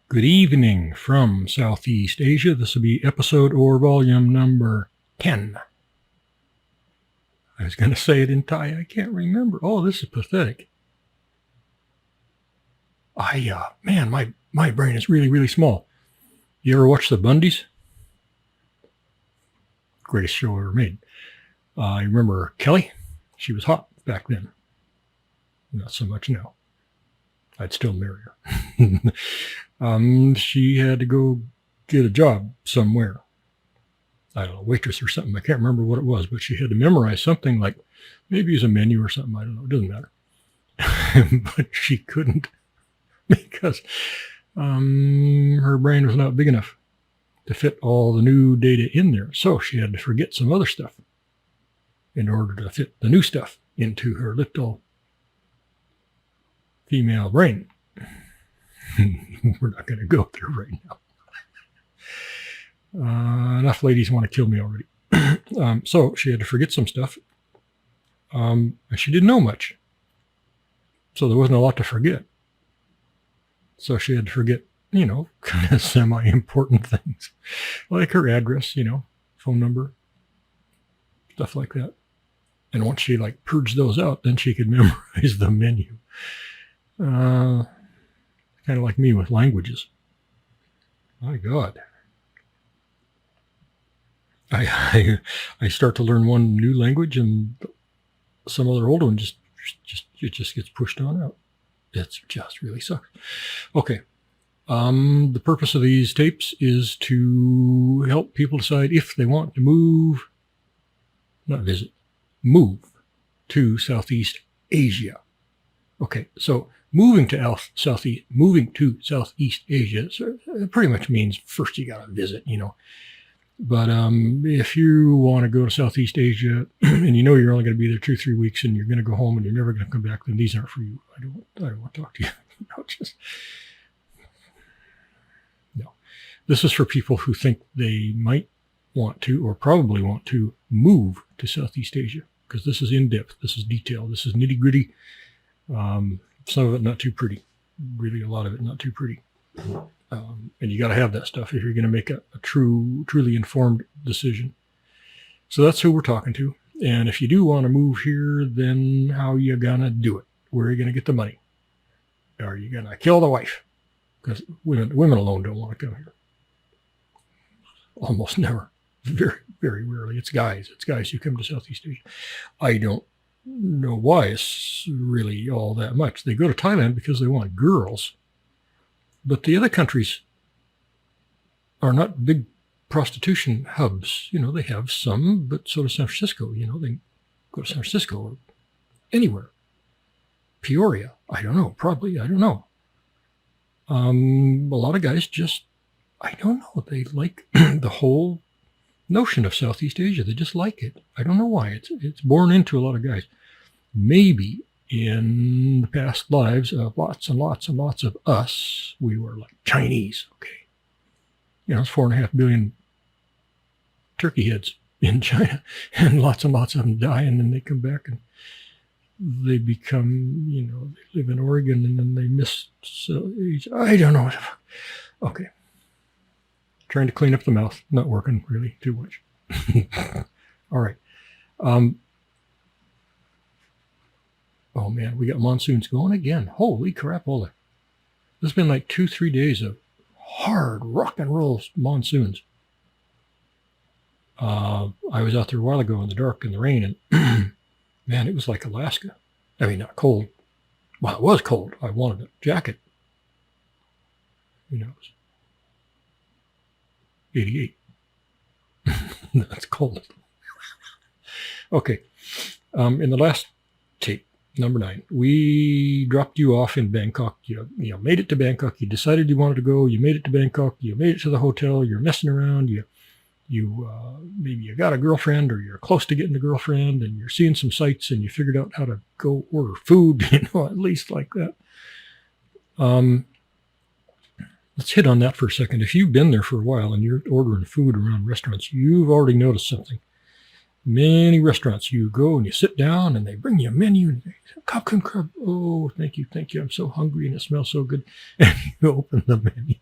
Good evening from Southeast Asia. This will be episode or volume number 10. I was going to say it in Thai. I can't remember. Oh, this is pathetic. Man, my brain is really, really small. You ever watch the Bundys? Greatest show ever made. I remember Kelly. She was hot back then. Not so much now. I'd still marry her. She had to go get a job somewhere. I don't know, waitress or something. I can't remember what it was, but she had to memorize something like, maybe it was a menu or something. I don't know. It doesn't matter. But she couldn't because her brain was not big enough to fit all the new data in there. So she had to forget some other stuff in order to fit the new stuff into her little female brain. We're not going to go there right now. Enough ladies want to kill me already. So she had to forget some stuff. And she didn't know much. So there wasn't a lot to forget. So she had to forget, kind of semi-important things. Like her address, phone number, stuff like that. And once she purged those out, then she could memorize the menu. Kind of like me with languages. My God. I start to learn one new language and some other old one just gets pushed on out. It's just really sucks. Okay. The purpose of these tapes is to help people decide if they want to move to Southeast Asia. Okay, so moving to Southeast Asia pretty much means first you got to visit, But if you want to go to Southeast Asia and you're only going to be there 2-3 weeks and you're going to go home and you're never going to come back, then these aren't for you. I don't want to talk to you. No. This is for people who think they might want to or probably want to move to Southeast Asia, because this is in-depth, this is detailed, this is nitty-gritty. Some of it not too pretty. Really, a lot of it not too pretty. And you got to have that stuff if you're going to make a truly informed decision. So that's who we're talking to. And if you do want to move here, then how are you going to do it? Where are you going to get the money? Are you going to kill the wife? Because women alone don't want to come here. Almost never. Very, very rarely. It's guys who come to Southeast Asia. I don't know why it's really all that much. They go to Thailand because they want girls. But the other countries are not big prostitution hubs. They have some, but so does San Francisco. They go to San Francisco or anywhere. Peoria, I don't know. Probably, I don't know. A lot of guys just, I don't know. They like the whole notion of Southeast Asia. They just like it. I don't know why. It's born into a lot of guys. Maybe in the past lives of lots and lots and lots of us, we were like Chinese, okay? It's 4.5 billion turkey heads in China, and lots of them die, and then they come back and they become, they live in Oregon, and then they miss, I don't know. Okay. Trying to clean up the mouth, not working really too much. All right. Oh man, we got monsoons going again. Holy crapola. There's been 2-3 days of hard rock and roll monsoons. I was out there a while ago in the dark in the rain, and man, it was like Alaska. I mean, not cold. Well, it was cold. I wanted a jacket. It was 88. That's cold. Okay. In the last tape, number 9, we dropped you off in Bangkok. You made it to Bangkok. You decided you wanted to go. You made it to Bangkok. You made it to the hotel. You're messing around. Maybe you got a girlfriend, or you're close to getting a girlfriend, and you're seeing some sights, and you figured out how to go order food, at least like that. Let's hit on that for a second. If you've been there for a while and you're ordering food around restaurants, you've already noticed something. Many restaurants, you go and you sit down and they bring you a menu and they say, crab. Oh, thank you. I'm so hungry and it smells so good. And you open the menu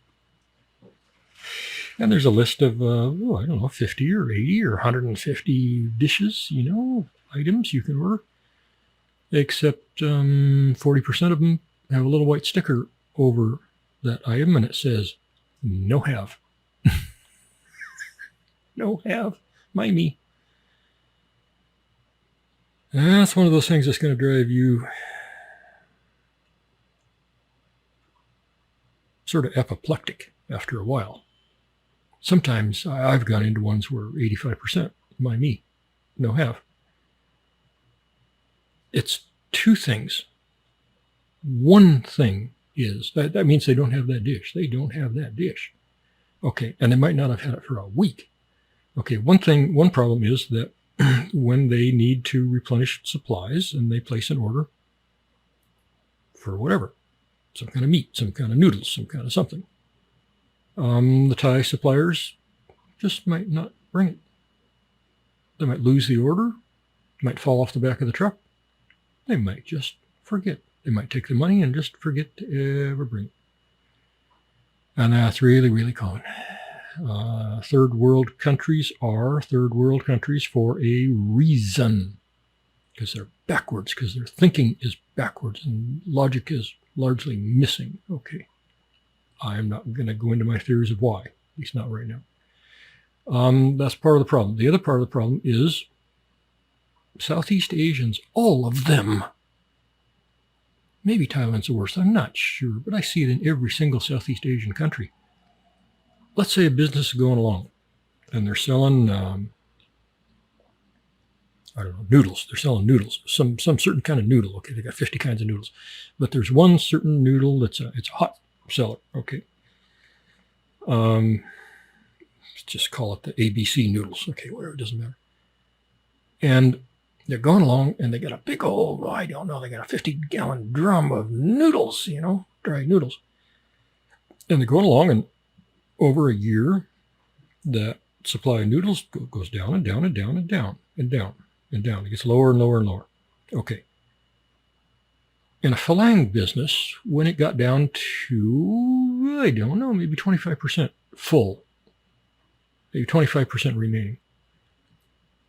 And there's a list of, I don't know, 50 or 80 or 150 dishes, items you can order. Except 40% of them have a little white sticker over that item, and it says, no have. No have. Me. And that's one of those things that's going to drive you sort of apoplectic after a while. Sometimes I've gone into ones where 85% me, no have. It's two things. One thing is, that means they don't have that dish. They don't have that dish. Okay, and they might not have had it for a week. Okay, one problem is that when they need to replenish supplies and they place an order for whatever, some kind of meat, some kind of noodles, some kind of something, the Thai suppliers just might not bring it. They might lose the order, might fall off the back of the truck. They might just forget. They might take the money and just forget to ever bring it. And that's really, really common. Third world countries are third world countries for a reason. Because they're backwards, because their thinking is backwards and logic is largely missing. Okay. I'm not going to go into my theories of why, at least not right now. That's part of the problem. The other part of the problem is Southeast Asians, all of them. Maybe Thailand's the worst, I'm not sure, but I see it in every single Southeast Asian country. Let's say a business is going along and they're selling, noodles. They're selling noodles, some certain kind of noodle. Okay, they got 50 kinds of noodles, but there's one certain noodle it's a hot seller. Okay, let's just call it the ABC noodles. Okay, whatever, it doesn't matter. And they're going along and they got a big old, they got a 50-gallon drum of noodles, dry noodles. And they're going along, and over a year, that supply of noodles goes down and down and down and down and down and down. It gets lower and lower and lower. Okay. In a Falang business, when it got down to, I don't know, maybe 25% full, maybe 25% remaining,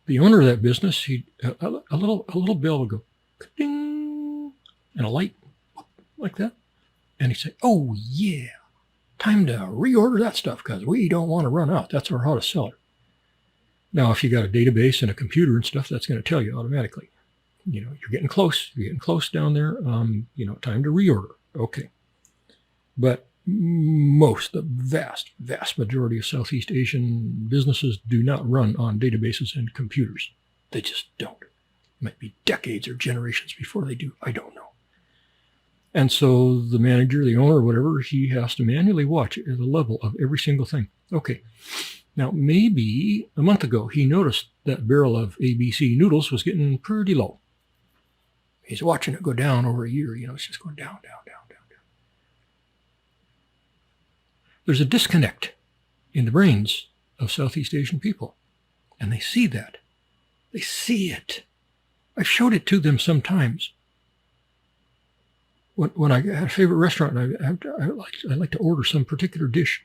the owner of that business, a little bell would go, ding, and a light like that. And he'd say, oh, yeah, time to reorder that stuff because we don't want to run out. That's our hottest seller. Now, if you got a database and a computer and stuff, that's going to tell you automatically. You're getting close. You're getting close down there. Time to reorder. Okay. But the vast majority of Southeast Asian businesses do not run on databases and computers. They just don't. It might be decades or generations before they do. I don't know. And so the manager, the owner, whatever, he has to manually watch at the level of every single thing. Okay. Now, maybe a month ago, he noticed that barrel of ABC noodles was getting pretty low. He's watching it go down over a year. It's just going down, down, down, down, down. There's a disconnect in the brains of Southeast Asian people. And they see that. They see it. I've showed it to them sometimes. When I had a favorite restaurant, I like to order some particular dish.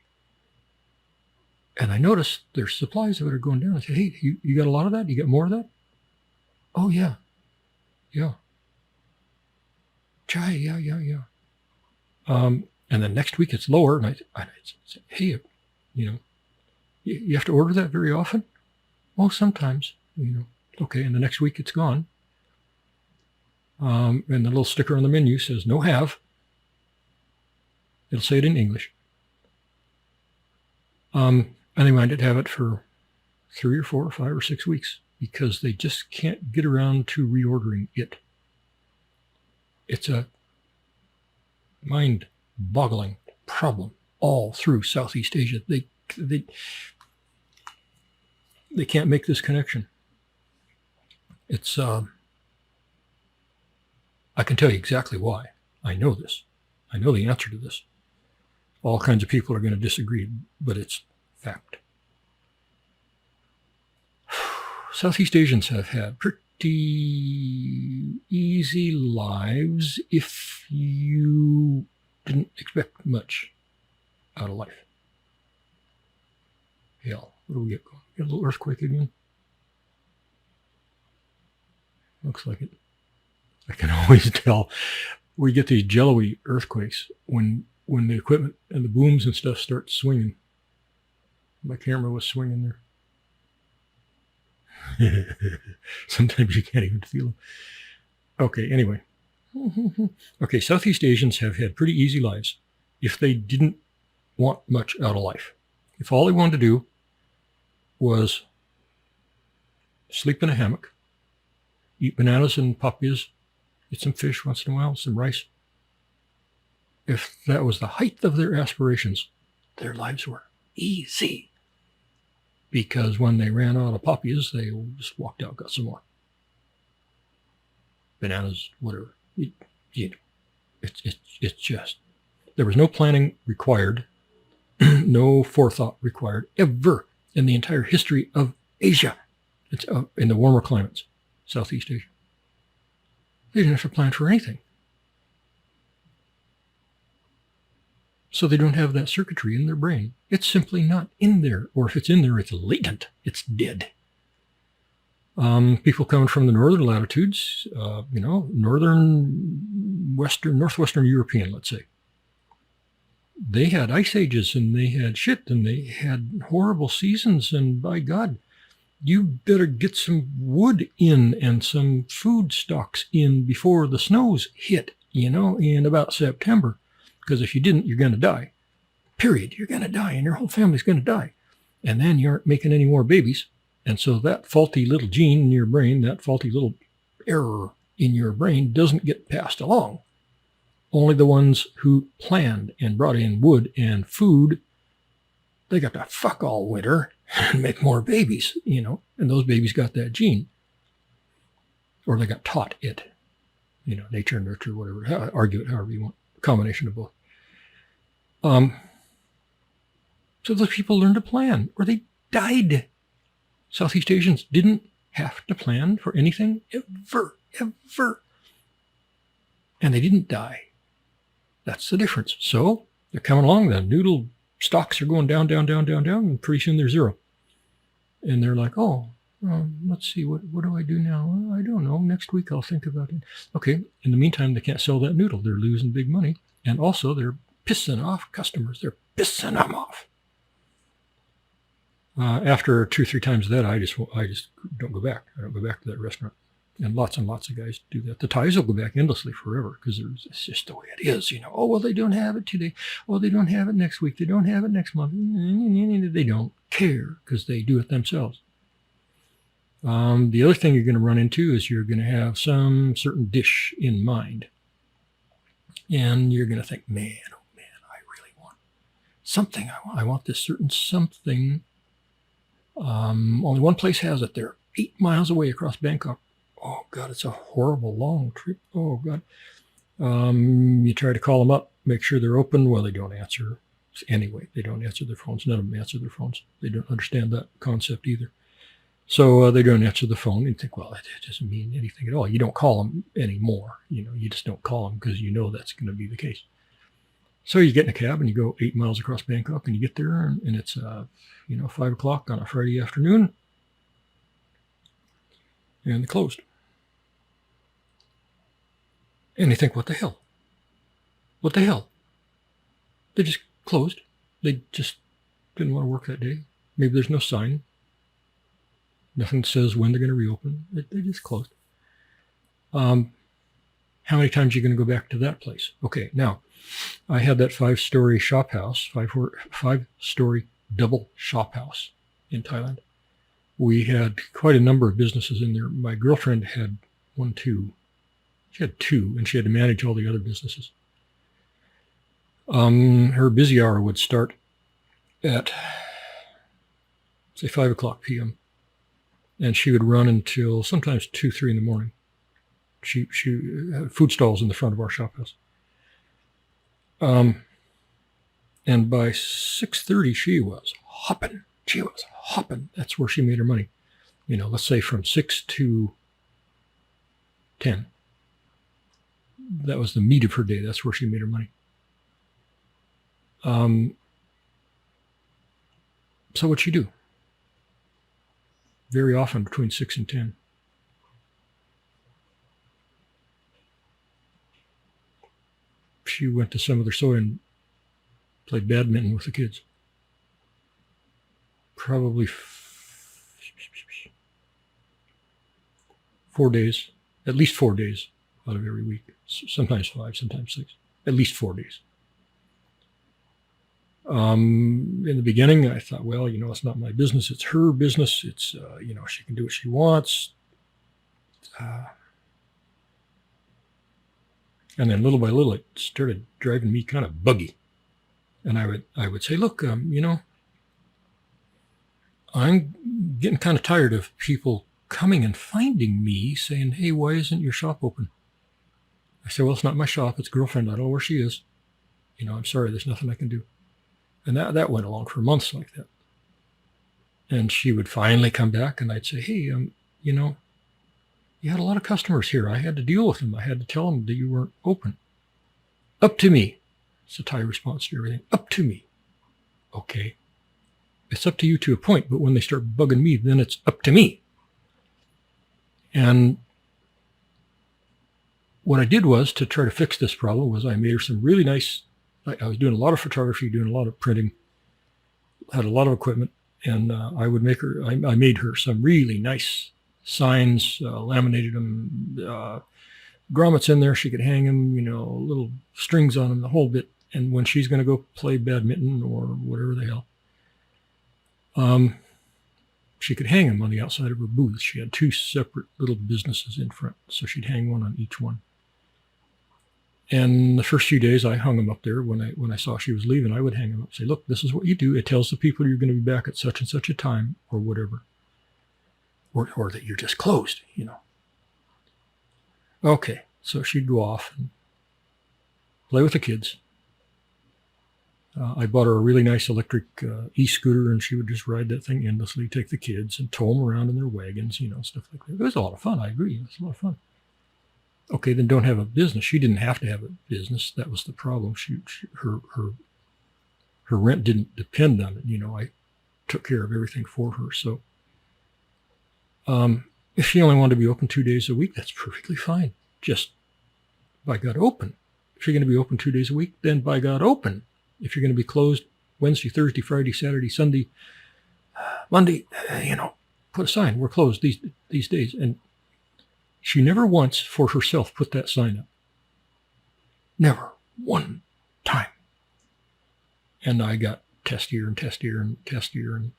And I notice there's supplies of it are going down. I say, hey, you got a lot of that? You got more of that? Oh, yeah. Yeah. Chai, yeah. And then next week it's lower. And I say, hey, you have to order that very often? Oh, sometimes, Okay, and the next week it's gone. And the little sticker on the menu says, no have. It'll say it in English. And they might have it for 3 or 4 or 5 or 6 weeks because they just can't get around to reordering it. It's a mind-boggling problem all through Southeast Asia. They can't make this connection. It's I can tell you exactly why. I know this. I know the answer to this. All kinds of people are going to disagree, but it's fact. Southeast Asians have had pretty easy lives if you didn't expect much out of life. Hell, what do we get going? Get a little earthquake again? Looks like it. I can always tell. We get these jello-y earthquakes when the equipment and the booms and stuff start swinging. My camera was swinging there. Sometimes you can't even feel them. Okay, anyway. Okay, Southeast Asians have had pretty easy lives if they didn't want much out of life. If all they wanted to do was sleep in a hammock, eat bananas and papayas, eat some fish once in a while, some rice. If that was the height of their aspirations, their lives were easy. Because when they ran out of papayas, they just walked out, got some more. Bananas, whatever. It's just, there was no planning required, no forethought required ever in the entire history of Asia. It's in the warmer climates, Southeast Asia. They didn't have to plan for anything. So they don't have that circuitry in their brain. It's simply not in there. Or if it's in there, it's latent. It's dead. People coming from the northern latitudes, northwestern European, let's say. They had ice ages and they had shit and they had horrible seasons. And by God, you better get some wood in and some food stocks in before the snows hit, in about September. Because if you didn't, you're going to die. Period. You're going to die and your whole family's going to die. And then you aren't making any more babies. And so that faulty little gene in your brain, that faulty little error in your brain doesn't get passed along. Only the ones who planned and brought in wood and food, they got to fuck all winter and make more babies, and those babies got that gene. Or they got taught it. Nature and nurture, whatever. Argue it however you want. A combination of both. So those people learned to plan, or they died. Southeast Asians didn't have to plan for anything ever. And they didn't die. That's the difference. So they're coming along, the noodle stocks are going down, and pretty soon they're zero. And they're like, let's see, what do I do now? Well, I don't know. Next week I'll think about it. Okay, in the meantime, they can't sell that noodle. They're losing big money. And also they're pissing off customers. They're pissing them off. After 2 or 3 times that, I just don't go back. I don't go back to that restaurant. And lots of guys do that. The Thais will go back endlessly forever because it's just the way it is. Oh, well, they don't have it today. Oh, they don't have it next week. They don't have it next month. They don't care because they do it themselves. The other thing you're going to run into is you're going to have some certain dish in mind. And you're going to think, man, oh man, I really want something. I want this certain something. Only one place has it. They're 8 miles away across Bangkok. Oh, God, it's a horrible long trip. Oh, God. You try to call them up, make sure they're open. Well, they don't answer. Anyway, they don't answer their phones. None of them answer their phones. They don't understand that concept either. So they don't answer the phone and think, well, it doesn't mean anything at all. You don't call them anymore. You just don't call them because that's going to be the case. So you get in a cab and you go 8 miles across Bangkok and you get there and it's, 5 o'clock on a Friday afternoon and they're closed. And you think, what the hell? What the hell? They just closed. They just didn't want to work that day. Maybe there's no sign. Nothing says when they're going to reopen. They just closed. How many times are you going to go back to that place? Okay, now, I had that 5-story shop house, 5-story double shop house in Thailand. We had quite a number of businesses in there. My girlfriend had 1, 2. She had 2, and she had to manage all the other businesses. Her busy hour would start at, say, 5 o'clock p.m., and she would run until sometimes 2, 3 in the morning. She had food stalls in the front of our shop house. And by 6:30, she was hopping. That's where she made her money. Let's say from 6 to 10. That was the meat of her day. That's where she made her money. So what'd she do? Very often between 6 and 10. She went to some other soy and played badminton with the kids. Probably 4 days, at least 4 days out of every week. Sometimes 5, sometimes 6, at least 4 days. In the beginning, I thought, well, it's not my business. It's her business. It's, she can do what she wants. And then little by little, it started driving me kind of buggy. And I would say, look, I'm getting kind of tired of people coming and finding me saying, hey, why isn't your shop open? I said, well, it's not my shop. It's girlfriend. I don't know where she is. I'm sorry. There's nothing I can do. And that went along for months like that. And she would finally come back and I'd say, hey, you had a lot of customers here. I had to deal with them. I had to tell them that you weren't open. Up to me. It's a Thai response to everything. Up to me. Okay. It's up to you to a point, but when they start bugging me, then it's up to me. And what I did was to try to fix this problem was I made her some really nice, I was doing a lot of photography, doing a lot of printing, had a lot of equipment, and I made her some really nice signs, laminated them, grommets in there. She could hang them, little strings on them, the whole bit. And when she's going to go play badminton or whatever the hell, she could hang them on the outside of her booth. She had 2 separate little businesses in front, so she'd hang one on each one. And the first few days I hung them up there. When I saw she was leaving, I would hang them up, say, look, this is what you do. It tells the people you're going to be back at such and such a time or whatever. Or that you're just closed, Okay, so she'd go off and play with the kids. I bought her a really nice electric e-scooter, and she would just ride that thing endlessly, take the kids and tow them around in their wagons, stuff like that. It was a lot of fun. I agree. It was a lot of fun. Okay, then don't have a business. She didn't have to have a business. That was the problem. Her rent didn't depend on it. I took care of everything for her. So if she only wanted to be open 2 days a week, that's perfectly fine. Just by God, open. If you're going to be open 2 days a week, then by God, open. If you're going to be closed Wednesday, Thursday, Friday, Saturday, Sunday, Monday, put a sign, we're closed these days. And she never once for herself put that sign up. Never one time. And I got testier and testier and testier, and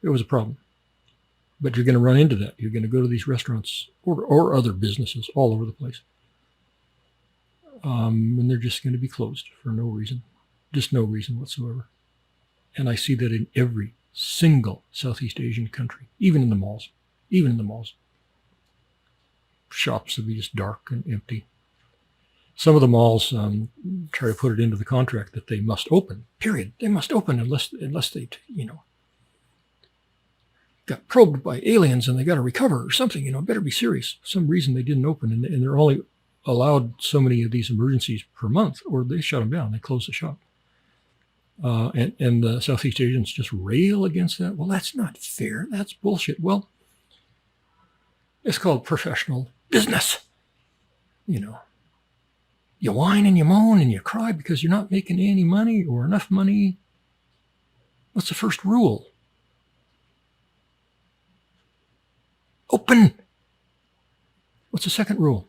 it was a problem. But you're going to run into that. You're going to go to these restaurants or other businesses all over the place. And they're just going to be closed for no reason. Just no reason whatsoever. And I see that in every single Southeast Asian country, even in the malls. Even in the malls. Shops will be just dark and empty. Some of the malls try to put it into the contract that they must open, period. They must open unless they, got probed by aliens and they got to recover or something, better be serious. For some reason they didn't open, and they're only allowed so many of these emergencies per month, or they shut them down. They close the shop. And the Southeast Asians just rail against that. Well, that's not fair. That's bullshit. Well, it's called professional business. You whine and you moan and you cry because you're not making any money or enough money. What's the first rule? Open. What's the second rule?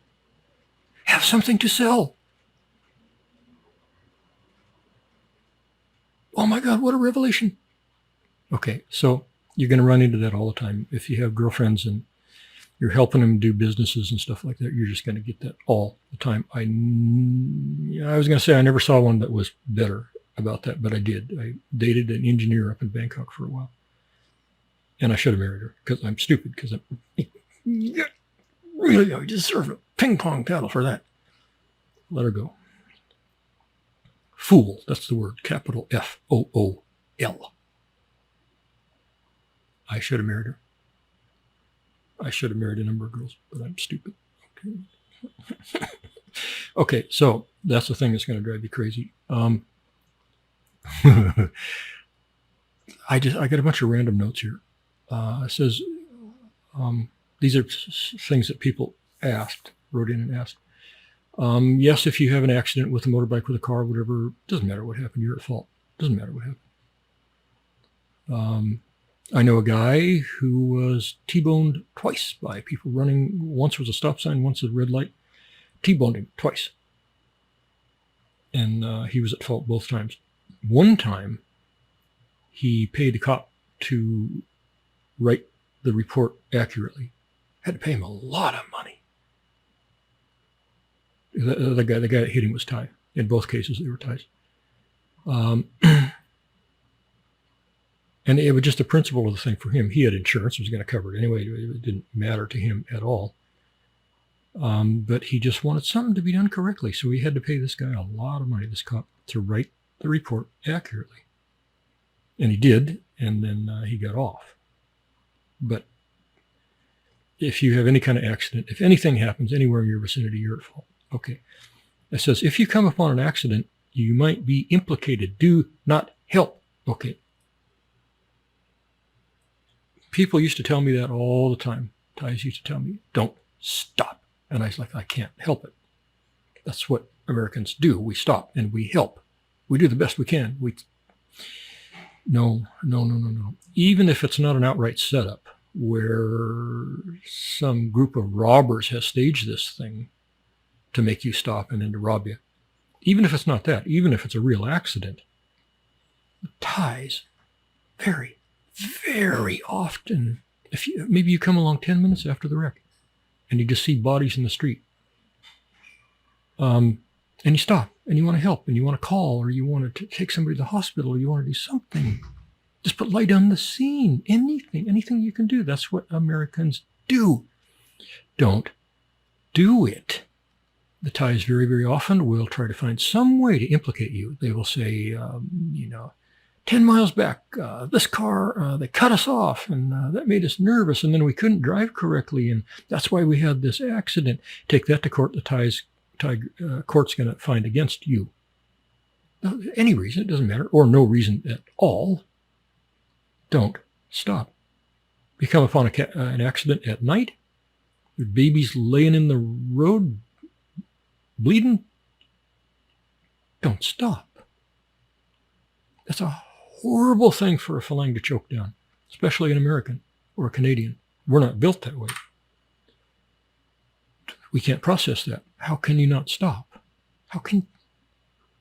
Have something to sell. Oh my God, what a revelation. Okay, so you're going to run into that all the time. If you have girlfriends and you're helping them do businesses and stuff like that, you're just going to get that all the time. I was going to say I never saw one that was better about that, but I did. I dated an engineer up in Bangkok for a while. And I should have married her because I'm stupid, because really, I deserve a ping pong paddle for that. Let her go. Fool, that's the word, capital F-O-O-L. I should have married her. I should have married a number of girls, but I'm stupid. Okay, so that's the thing that's going to drive you crazy. I got a bunch of random notes here. It says, these are things that people wrote in and asked. Yes, if you have an accident with a motorbike, with a car, whatever, doesn't matter what happened, you're at fault. Doesn't matter what happened. I know a guy who was T-boned twice by people running. Once was a stop sign, once a red light. T-boned him twice. And he was at fault both times. One time, he paid a cop to write the report accurately. Had to pay him a lot of money. The guy that hit him was Thai. In both cases, they were Thais. And it was just a principle of the thing for him. He had insurance, was going to cover it anyway. It didn't matter to him at all. But he just wanted something to be done correctly. So he had to pay this guy a lot of money, this cop, to write the report accurately. And he did, and then he got off. But if you have any kind of accident, if anything happens anywhere in your vicinity, you're at fault. Okay. It says, if you come upon an accident, you might be implicated. Do not help. Okay. People used to tell me that all the time. Thais used to tell me, don't stop. And I was like, I can't help it. That's what Americans do. We stop and we help. We do the best we can. No. Even if it's not an outright setup where some group of robbers has staged this thing to make you stop and then to rob you. Even if it's not that, even if it's a real accident, Thais very, very often, maybe you come along 10 minutes after the wreck and you just see bodies in the street. And you stop and you want to help and you want to call or you want to take somebody to the hospital or you want to do something. Just put light on the scene. Anything you can do. That's what Americans do. Don't do it. The Thais very, very often will try to find some way to implicate you. They will say, 10 miles back, this car, they cut us off and that made us nervous and then we couldn't drive correctly and that's why we had this accident. Take that to court. The Thai court's going to find against you. Any reason, it doesn't matter, or no reason at all. Don't stop. You come upon an accident at night, your baby's laying in the road, bleeding. Don't stop. That's a horrible thing for a feline to choke down, especially an American or a Canadian. We're not built that way. We can't process that. How can you not stop?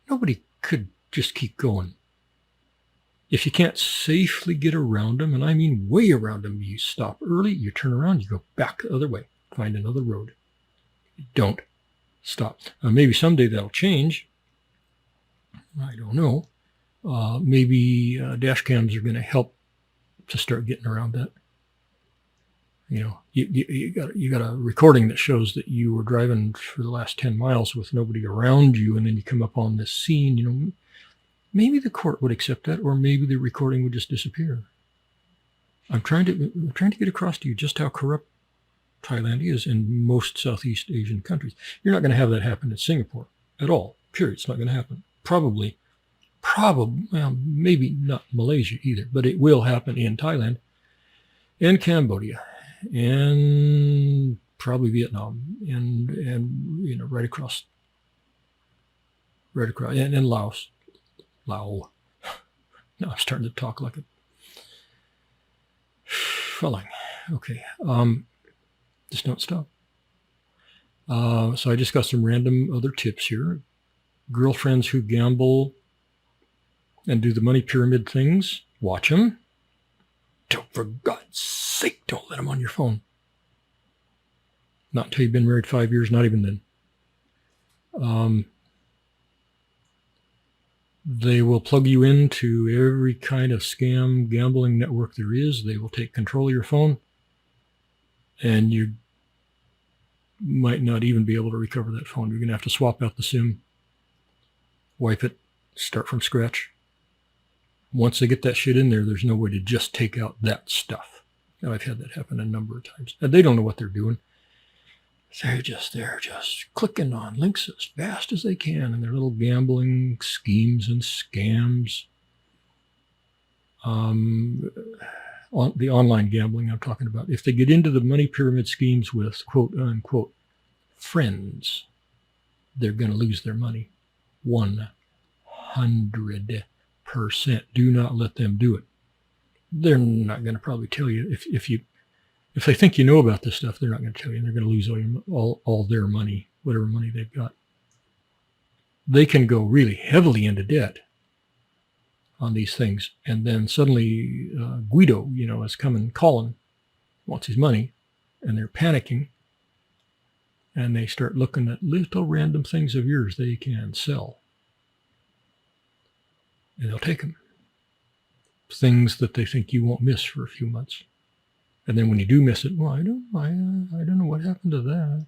Nobody could just keep going. If you can't safely get around them, and I mean way around them, you stop early, you turn around, you go back the other way, find another road. Don't stop. Maybe someday that'll change. I don't know. Maybe dash cams are going to help to start getting around that. You got a recording that shows that you were driving for the last 10 miles with nobody around you, and then you come up on this scene. Maybe the court would accept that, or maybe the recording would just disappear. I'm trying to get across to you just how corrupt Thailand is in most Southeast Asian countries. You're not going to have that happen in Singapore at all. Period. It's not going to happen. Probably, well, maybe not Malaysia either, but it will happen in Thailand and Cambodia and probably Vietnam and right across and Laos. Now I'm starting to talk like a feline. Okay. Just don't stop. So I just got some random other tips here. Girlfriends who gamble and do the money pyramid things, watch them. For God's sake, don't let them on your phone. Not until you've been married 5 years, not even then. They will plug you into every kind of scam gambling network there is. They will take control of your phone, and you might not even be able to recover that phone. You're going to have to swap out the SIM, wipe it, start from scratch. Once they get that shit in there, there's no way to just take out that stuff. And I've had that happen a number of times. And they don't know what they're doing. they're just clicking on links as fast as they can in their little gambling schemes and scams. On the online gambling I'm talking about, if they get into the money pyramid schemes with quote unquote friends, they're going to lose their money 100%. Do not let them do it. They're not going to probably tell you if they think you know about this stuff. They're not going to tell you. They're going to lose all their money, whatever money they've got. They can go really heavily into debt on these things, and then suddenly Guido, is coming calling, wants his money, and they're panicking, and they start looking at little random things of yours they can sell, and they'll take them. Things that they think you won't miss for a few months, and then when you do miss it, well, I don't know what happened to that.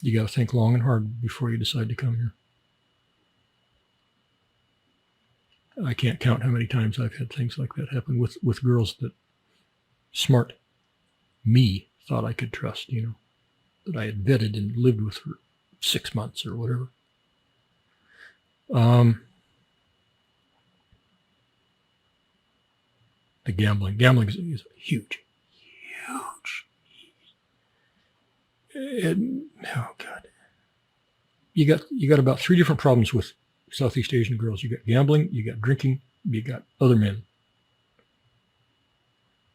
You got to think long and hard before you decide to come here. I can't count how many times I've had things like that happen with girls that smart me thought I could trust, that I had vetted and lived with for 6 months or whatever. The gambling is huge. Oh God. You got about 3 different problems with Southeast Asian girls. You got gambling, you got drinking, you got other men.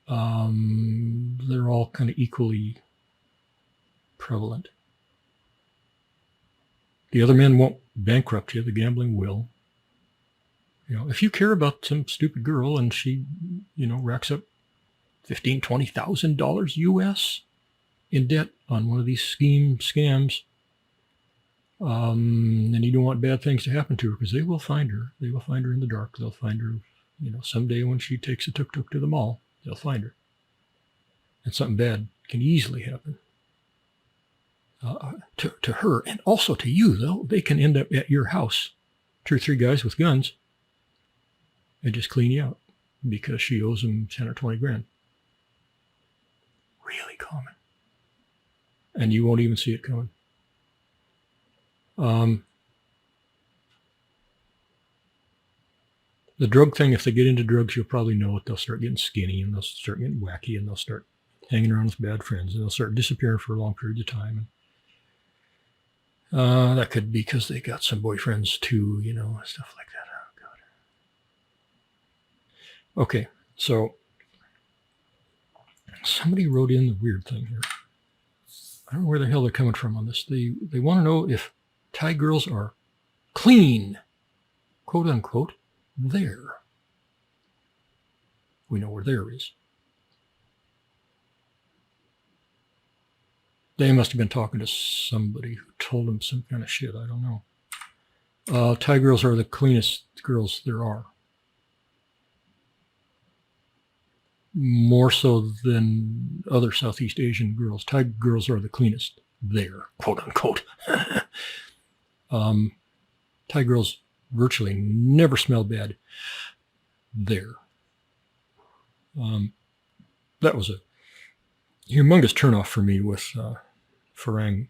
They're all kind of equally prevalent. The other men won't bankrupt you. The gambling will. If you care about some stupid girl and she, racks up $15,000, $20,000 US in debt on one of these scams, and you don't want bad things to happen to her, because they will find her. They will find her in the dark. They'll find her, someday when she takes a tuk-tuk to the mall, they'll find her. And something bad can easily happen to her, and also to you, though. They can end up at your house, 2 or 3 guys with guns, and just clean you out because she owes them 10 or 20 grand. Really common. And you won't even see it coming. The drug thing, if they get into drugs, you'll probably know it. They'll start getting skinny, and they'll start getting wacky, and they'll start hanging around with bad friends, and they'll start disappearing for long periods of time. And that could be because they got some boyfriends too, stuff like that. Oh, God. Okay, so somebody wrote in the weird thing here. I don't know where the hell they're coming from on this. They want to know if Thai girls are clean, quote unquote, there. We know where there is. They must have been talking to somebody who told them some kind of shit. I don't know. Thai girls are the cleanest girls there are. More so than other Southeast Asian girls. Thai girls are the cleanest there, quote unquote. Thai girls virtually never smell bad there. That was a humongous turnoff for me with Farang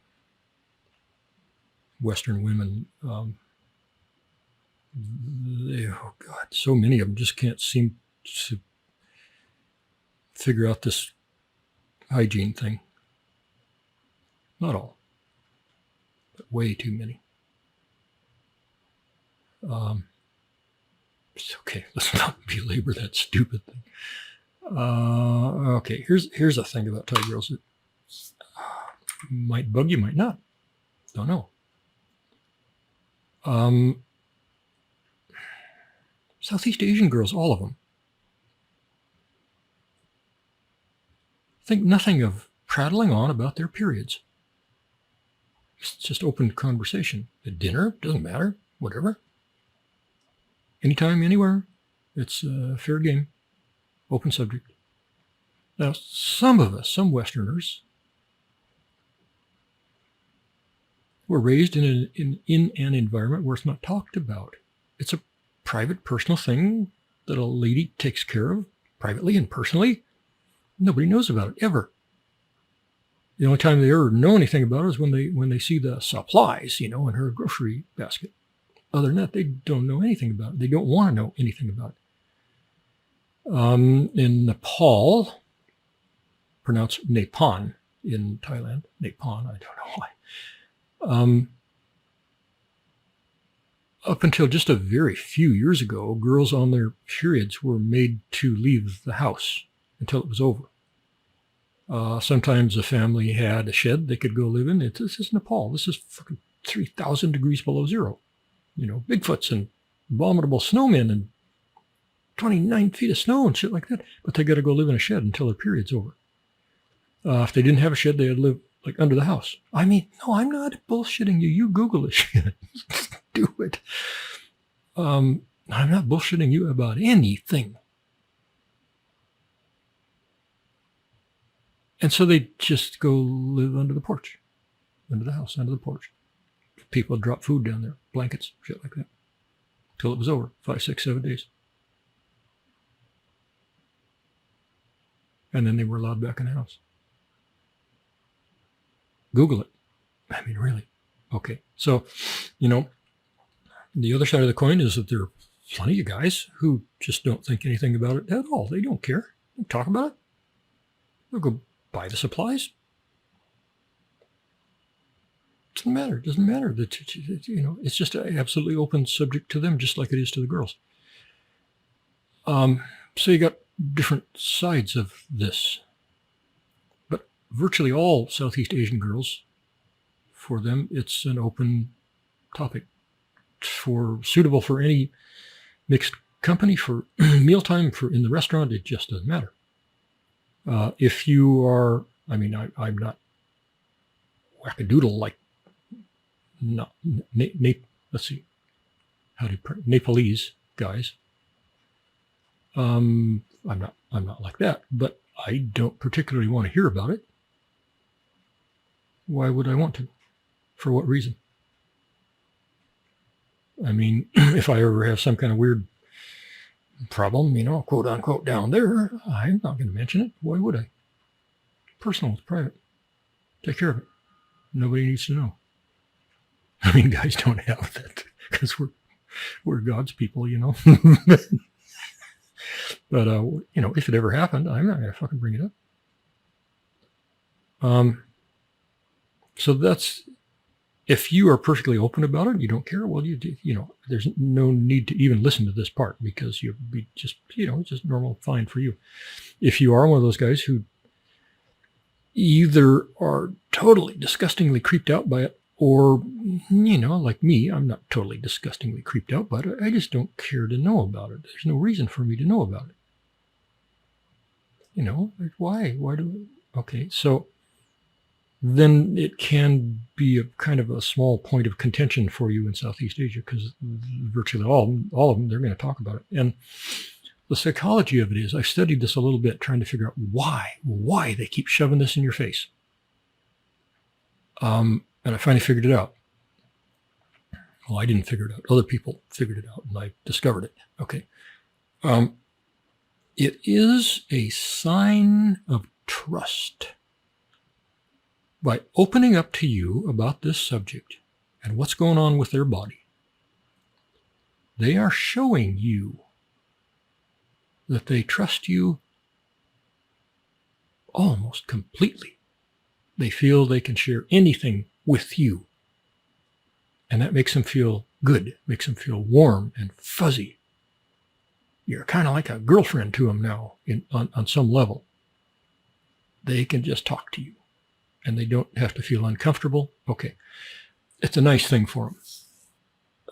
Western women. Oh God, so many of them just can't seem to figure out this hygiene thing. Not all, but way too many. It's okay, let's not belabor that stupid thing. Okay, here's a thing about Thai girls that might bug you, might not. Don't know. Southeast Asian girls, all of them, think nothing of prattling on about their periods. It's just open conversation. At dinner, doesn't matter, whatever. Anytime, anywhere, it's fair game, open subject. Now, some of us, some Westerners, were raised in an environment where it's not talked about. It's a private, personal thing that a lady takes care of privately and personally. Nobody knows about it ever. The only time they ever know anything about it is when they see the supplies, in her grocery basket. Other than that, they don't know anything about it. They don't want to know anything about it. In Nepal, pronounced Nepal in Thailand, Nepal, I don't know why. Up until just a very few years ago, girls on their periods were made to leave the house until it was over. Sometimes a family had a shed they could go live in. This is Nepal. This is fucking 3,000 degrees below zero. Bigfoots and abominable snowmen and 29 feet of snow and shit like that. But they got to go live in a shed until their period's over. If they didn't have a shed, they had to live like under the house. I mean, no, I'm not bullshitting you. You Google this shit. Do it. I'm not bullshitting you about anything. And so they just go live under the porch, under the house, under the porch. People would drop food down there, blankets, shit like that, till it was over, 5, 6, 7 days. And then they were allowed back in the house. Google it. I mean, really. Okay. So, the other side of the coin is that there are plenty of guys who just don't think anything about it at all. They don't care. They talk about it. They'll go buy the supplies. Doesn't matter. It doesn't matter. It's just an absolutely open subject to them, just like it is to the girls. So you got different sides of this. But virtually all Southeast Asian girls, for them, it's an open topic. Suitable for any mixed company, for mealtime, for in the restaurant, it just doesn't matter. If you are, I'm not wackadoodle like, let's see, Nepalese guys. I'm not like that, but I don't particularly want to hear about it. Why would I want to? For what reason? I mean, if I ever have some kind of weird problem, quote unquote, down there, I'm not going to mention it. Why would I? Personal, it's private. Take care of it. Nobody needs to know. I mean, guys don't have that because we're God's people, But, if it ever happened, I'm not going to fucking bring it up. So that's, if you are perfectly open about it, you don't care, well, there's no need to even listen to this part because you'll be just, just normal, fine for you. If you are one of those guys who either are totally disgustingly creeped out by it or, like me, I'm not totally disgustingly creeped out by it. I just don't care to know about it. There's no reason for me to know about it. Like why? Why do okay, so then it can be a kind of a small point of contention for you in Southeast Asia because virtually all of them, they're going to talk about it. And the psychology of it is, I've studied this a little bit, trying to figure out why they keep shoving this in your face. And I finally figured it out. Well, I didn't figure it out. Other people figured it out, and I discovered it. Okay. It is a sign of trust. By opening up to you about this subject and what's going on with their body, they are showing you that they trust you almost completely. They feel they can share anything with you. And that makes them feel good, makes them feel warm and fuzzy. You're kind of like a girlfriend to them now on some level. They can just talk to you. And they don't have to feel uncomfortable. Okay, it's a nice thing for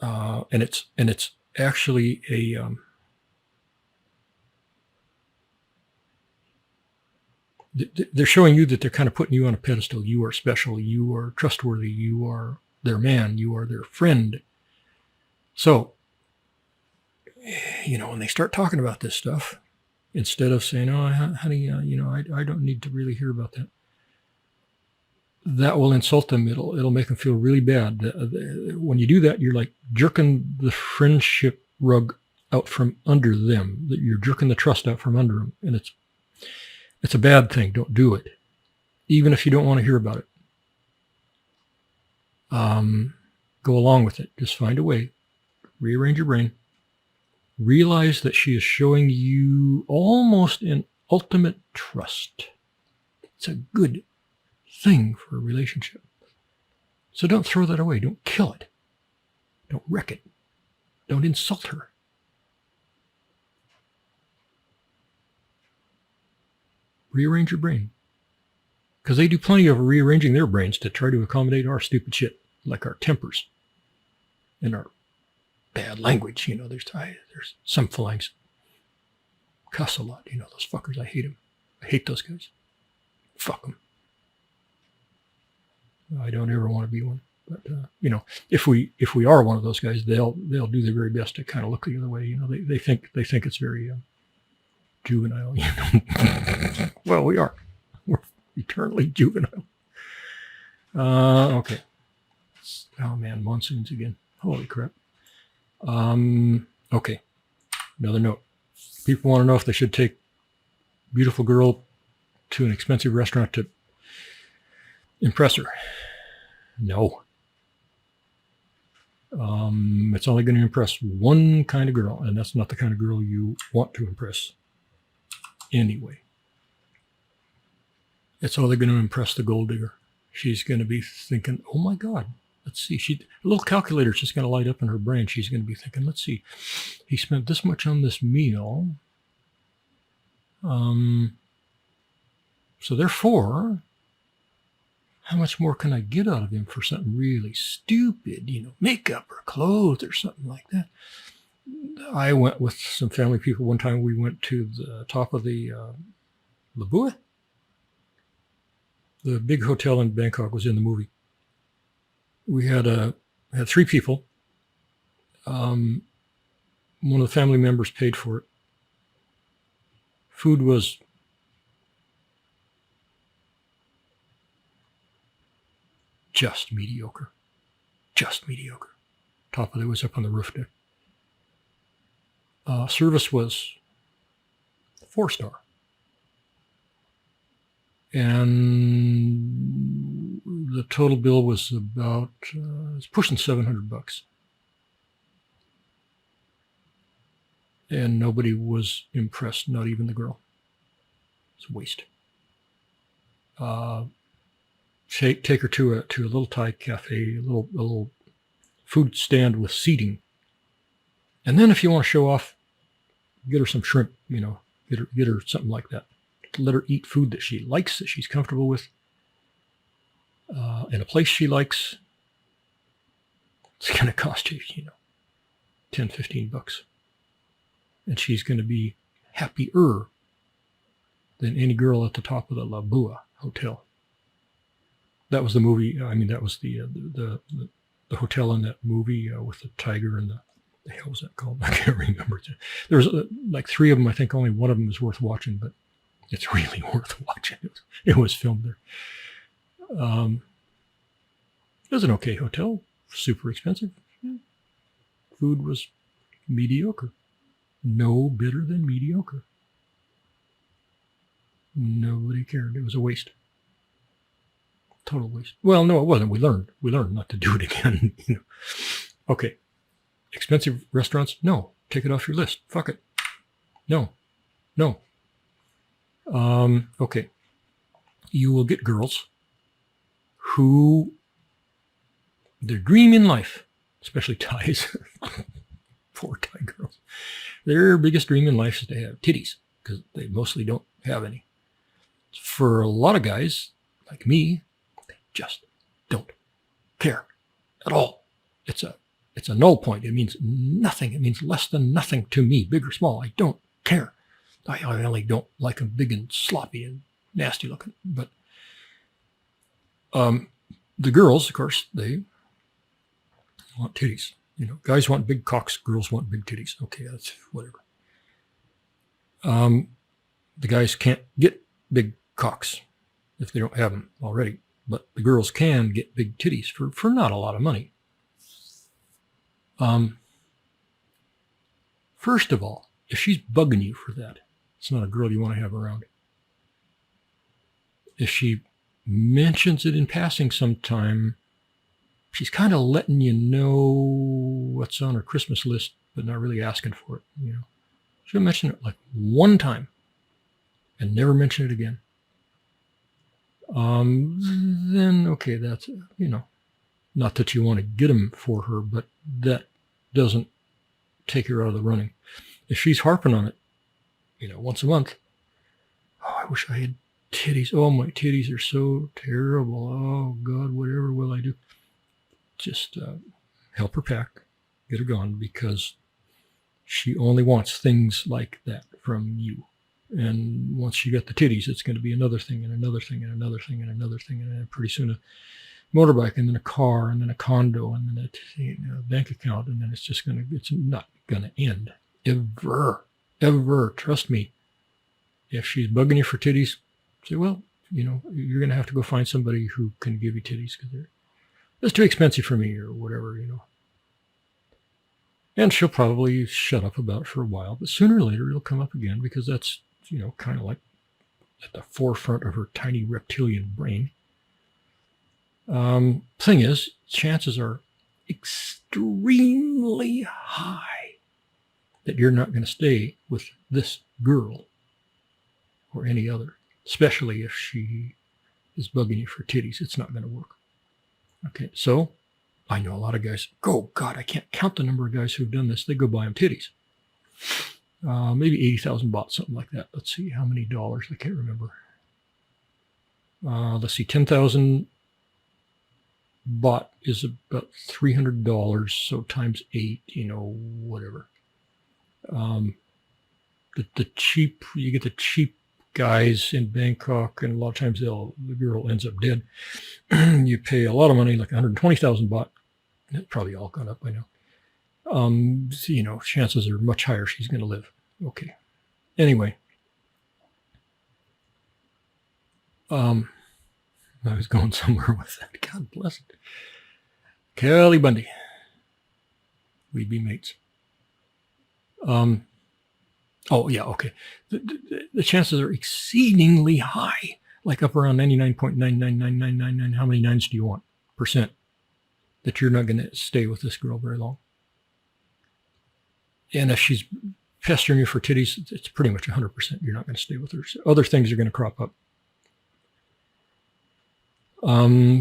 them, and it's actually a they're showing you that they're kind of putting you on a pedestal. You are special. You are trustworthy. You are their man. You are their friend. So, when they start talking about this stuff, instead of saying, "Oh, honey, I don't need to really hear about that." That will insult them. It'll make them feel really bad. When you do that, you're like jerking the friendship rug out from under them, that you're jerking the trust out from under them. And it's a bad thing. Don't do it, even if you don't want to hear about it. Go along with it. Just find a way. Rearrange your brain. Realize that she is showing you almost an ultimate trust. It's a good thing for a relationship. So don't throw that away. Don't kill it. Don't wreck it. Don't insult her. Rearrange your brain. Because they do plenty of rearranging their brains to try to accommodate our stupid shit, like our tempers and our bad language. There's some phalanx cuss a lot. Those fuckers, I hate them. I hate those guys. Fuck them. I don't ever want to be one. But if we are one of those guys, they'll do their very best to kind of look the other way. They think it's very juvenile. Well, we are. We're eternally juvenile. Okay. Oh man, monsoons again. Holy crap. Okay. Another note. People want to know if they should take beautiful girl to an expensive restaurant to impress her. No. It's only going to impress one kind of girl, and that's not the kind of girl you want to impress anyway. It's only going to impress the gold digger. She's going to be thinking, oh my God, let's see. A little calculator's just going to light up in her brain. She's going to be thinking, let's see, he spent this much on this meal. So therefore, how much more can I get out of him for something really stupid, makeup or clothes or something like that? I went with some family people one time. We went to the top of the Labua. The big hotel in Bangkok was in the movie. We had 3 people. One of the family members paid for it. Food was just mediocre. Just mediocre. Top of it was up on the roof deck. Service was 4-star. And the total bill was about, it's pushing $700. And nobody was impressed, not even the girl. It's a waste. Take her to a little Thai cafe, a little food stand with seating. And then if you want to show off, get her some shrimp, get her something like that. Let her eat food that she likes, that she's comfortable with, in a place she likes. It's going to cost you, $10, $15. And she's going to be happier than any girl at the top of the Labua Hotel. That was the movie. That was the hotel in that movie with the tiger and the hell was that called? I can't remember. There's like 3 of them. I think only one of them is worth watching, but it's really worth watching. It was filmed there. It was an okay hotel. Super expensive. Food was mediocre. No better than mediocre. Nobody cared. It was a waste. Total waste. Well, no, it wasn't. We learned not to do it again. Okay. Expensive restaurants? No. Take it off your list. Fuck it. No. Okay. You will get girls who their dream in life, especially Thais, poor Thai girls, their biggest dream in life is to have titties because they mostly don't have any. For a lot of guys like me, they just don't care at all. It's a null point. It means nothing. It means less than nothing to me, big or small. I don't care. I only don't like them big and sloppy and nasty looking. But the girls, of course, they want titties. Guys want big cocks, girls want big titties. Okay, that's whatever. The guys can't get big cocks if they don't have them already. But the girls can get big titties for not a lot of money. For First of all, if she's bugging you for that, it's not a girl you want to have around. If she mentions it in passing sometime, she's kind of letting you know what's on her Christmas list, but not really asking for it. She'll mention it like one time and never mention it again. Then, okay, that's, not that you want to get them for her, but that doesn't take her out of the running. If she's harping on it, once a month, oh, I wish I had titties. Oh, my titties are so terrible. Oh, God, whatever will I do? Just help her pack, get her gone, because she only wants things like that from you. And once she got the titties, it's going to be another thing and another thing and another thing and another thing. And then pretty soon a motorbike and then a car and then a condo and then a bank account. And then it's not going to end ever, ever. Trust me. If she's bugging you for titties, say, well, you're going to have to go find somebody who can give you titties because it's too expensive for me or whatever, And she'll probably shut up about it for a while, but sooner or later it'll come up again because that's, kind of like at the forefront of her tiny reptilian brain. Thing is, chances are extremely high that you're not going to stay with this girl or any other, especially if she is bugging you for titties. It's not going to work. Okay, so I know a lot of guys, oh God, I can't count the number of guys who've done this. They go buy them titties. Maybe 80,000 baht, something like that. Let's see, how many dollars? I can't remember. Let's see, 10,000 baht is about $300. So times 8, whatever. The cheap, you get the cheap guys in Bangkok, and a lot of times the girl ends up dead. You pay a lot of money, like 120,000 baht. It's probably all gone up by now. Chances are much higher she's going to live. Okay. Anyway. I was going somewhere with that. God bless it. Kelly Bundy. We'd be mates. Oh, yeah, okay. The chances are exceedingly high, like up around 99.99999. How many nines do you want? Percent that you're not going to stay with this girl very long. And if she's pestering you for titties, it's pretty much 100% you're not going to stay with her. So other things are going to crop up.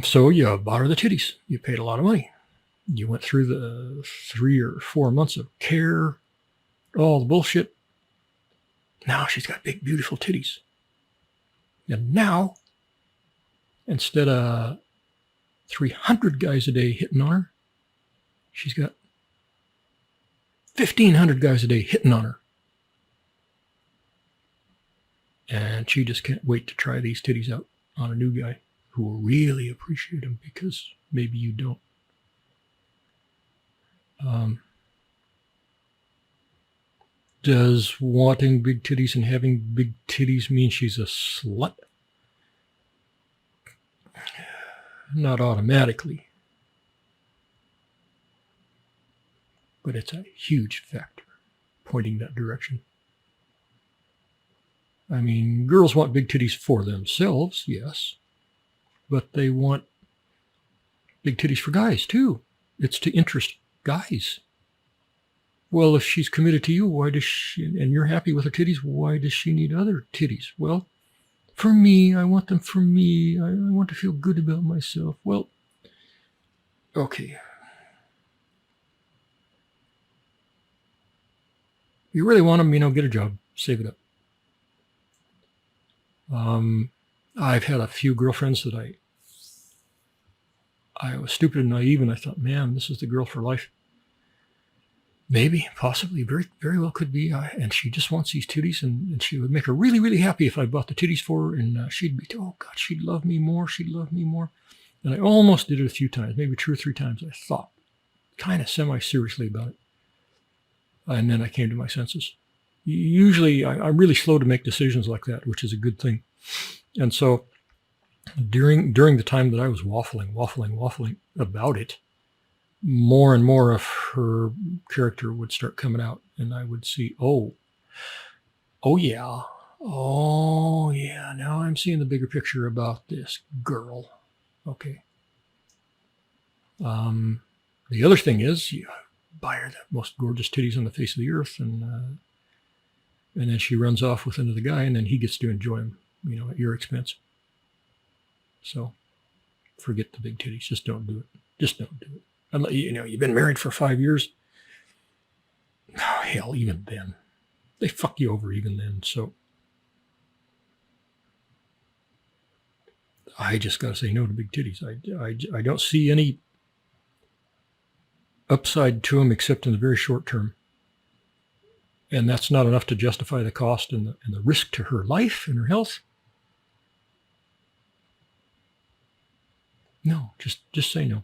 So you bought her the titties. You paid a lot of money. You went through the 3 or 4 months of care, all the bullshit. Now she's got big, beautiful titties. And now, instead of 300 guys a day hitting on her, she's got 1,500 guys a day hitting on her. And she just can't wait to try these titties out on a new guy who will really appreciate them because maybe you don't. Does wanting big titties and having big titties mean she's a slut? Not automatically. But it's a huge factor pointing that direction. I mean, girls want big titties for themselves, yes. But they want big titties for guys, too. It's to interest guys. Well, if she's committed to you, why does she, and you're happy with her titties, why does she need other titties? Well, for me, I want them for me. I want to feel good about myself. Well, okay. You really want them, get a job, save it up. I've had a few girlfriends that I was stupid and naive, and I thought, man, this is the girl for life. Maybe, possibly, very, very well could be. And she just wants these titties, and she would make her really, really happy if I bought the titties for her, and she'd be, oh God, she'd love me more. She'd love me more. And I almost did it a few times, maybe 2 or 3 times. I thought kind of semi-seriously about it. And then I came to my senses. Usually I'm really slow to make decisions like that, which is a good thing. And so during the time that I was waffling about it, more and more of her character would start coming out, and I would see, oh yeah, oh yeah. Now I'm seeing the bigger picture about this girl. Okay. The other thing is, you buy her the most gorgeous titties on the face of the earth, and then she runs off with another guy, and then he gets to enjoy them, at your expense. So forget the big titties. Just don't do it. Just don't do it. Unless, you've been married for 5 years. Oh, hell, even then. They fuck you over even then. So I just got to say no to big titties. I don't see any upside to them except in the very short term. And that's not enough to justify the cost and the risk to her life and her health. No, just say no.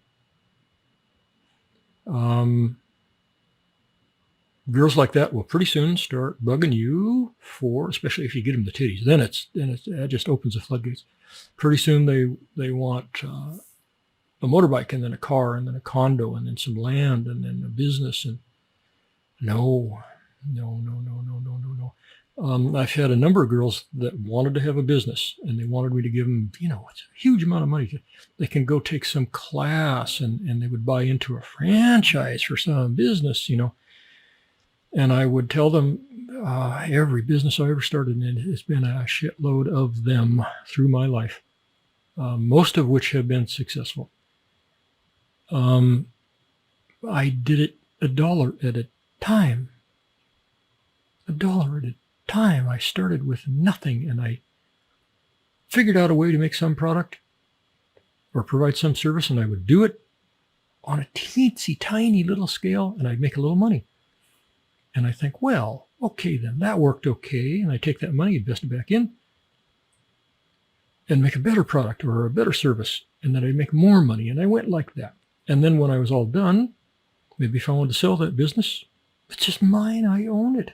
Girls like that will pretty soon start bugging you for, especially if you get them the titties. Then that just opens the floodgates. Pretty soon they want a motorbike, and then a car, and then a condo, and then some land, and then a business. And no. I've had a number of girls that wanted to have a business, and they wanted me to give them, it's a huge amount of money. They can go take some class, and they would buy into a franchise for some business, And I would tell them every business I ever started in has been a shitload of them through my life, most of which have been successful. I did it $1 at a time. $1 at a time. I started with nothing, and I figured out a way to make some product or provide some service, and I would do it on a teensy tiny little scale, and I'd make a little money. And I think, well, okay, then that worked okay. And I take that money, invest it back in, and make a better product or a better service. And then I'd make more money. And I went like that. And then when I was all done, maybe if I wanted to sell that business, it's just mine. I own it.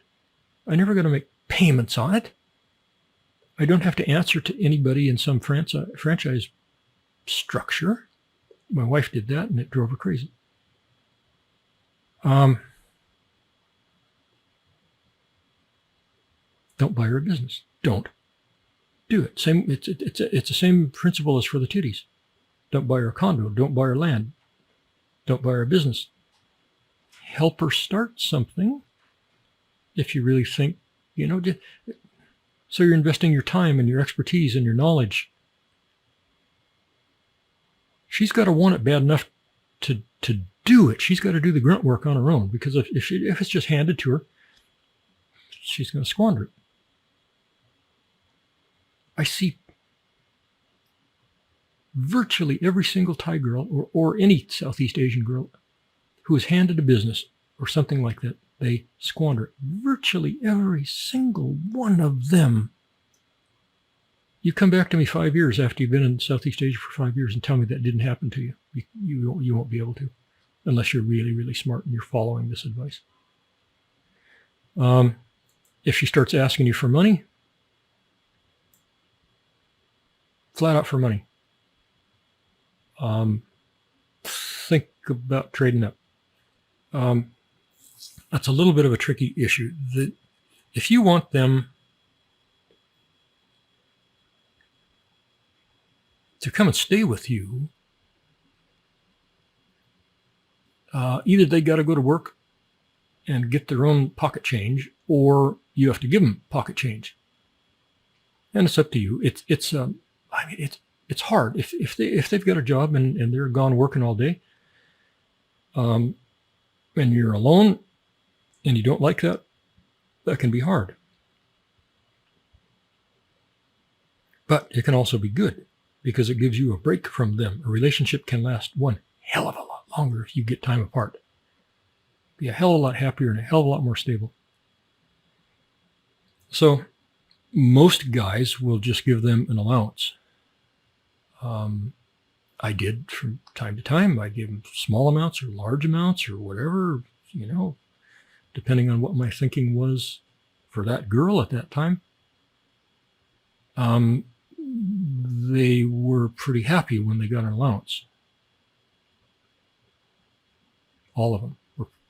I never got to make payments on it. I don't have to answer to anybody in some franchise structure. My wife did that, and it drove her crazy. Don't buy her a business. Don't do it. It's the same principle as for the titties. Don't buy her a condo. Don't buy her land. Don't buy her a business. Help her start something if you really think, so you're investing your time and your expertise and your knowledge. She's got to want it bad enough to do it. She's got to do the grunt work on her own, because if it's just handed to her, she's going to squander it. I see virtually every single Thai girl or any Southeast Asian girl who is handed a business or something like that, they squander it. Virtually every single one of them. You come back to me 5 years after you've been in Southeast Asia for 5 years and tell me that didn't happen to you. You won't be able to, unless you're really, really smart and you're following this advice. If she starts asking you for money, flat out for money, think about trading up. That's a little bit of a tricky issue. If you want them to come and stay with you, either they got to go to work and get their own pocket change, or you have to give them pocket change. And it's up to you. It's hard if they've got a job and they're gone working all day, and you're alone and you don't like that. That can be hard. But it can also be good, because it gives you a break from them. A relationship can last one hell of a lot longer if you get time apart. Be a hell of a lot happier and a hell of a lot more stable. So most guys will just give them an allowance. I did from time to time. I gave them small amounts or large amounts or whatever, depending on what my thinking was for that girl at that time. They were pretty happy when they got an allowance. all of them,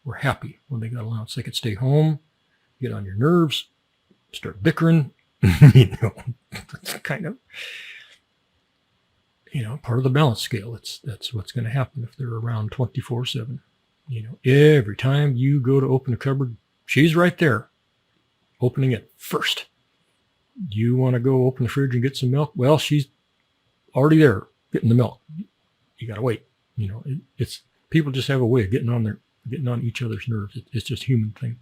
were happy when they got allowance. They could stay home, get on your nerves, start bickering. That's kind of, part of the balance scale. That's what's going to happen if they're around 24/7. Every time you go to open a cupboard, she's right there, opening it first. You want to go open the fridge and get some milk? Well, she's already there getting the milk. You got to wait. It's people just have a way of getting on each other's nerves. It's just a human thing.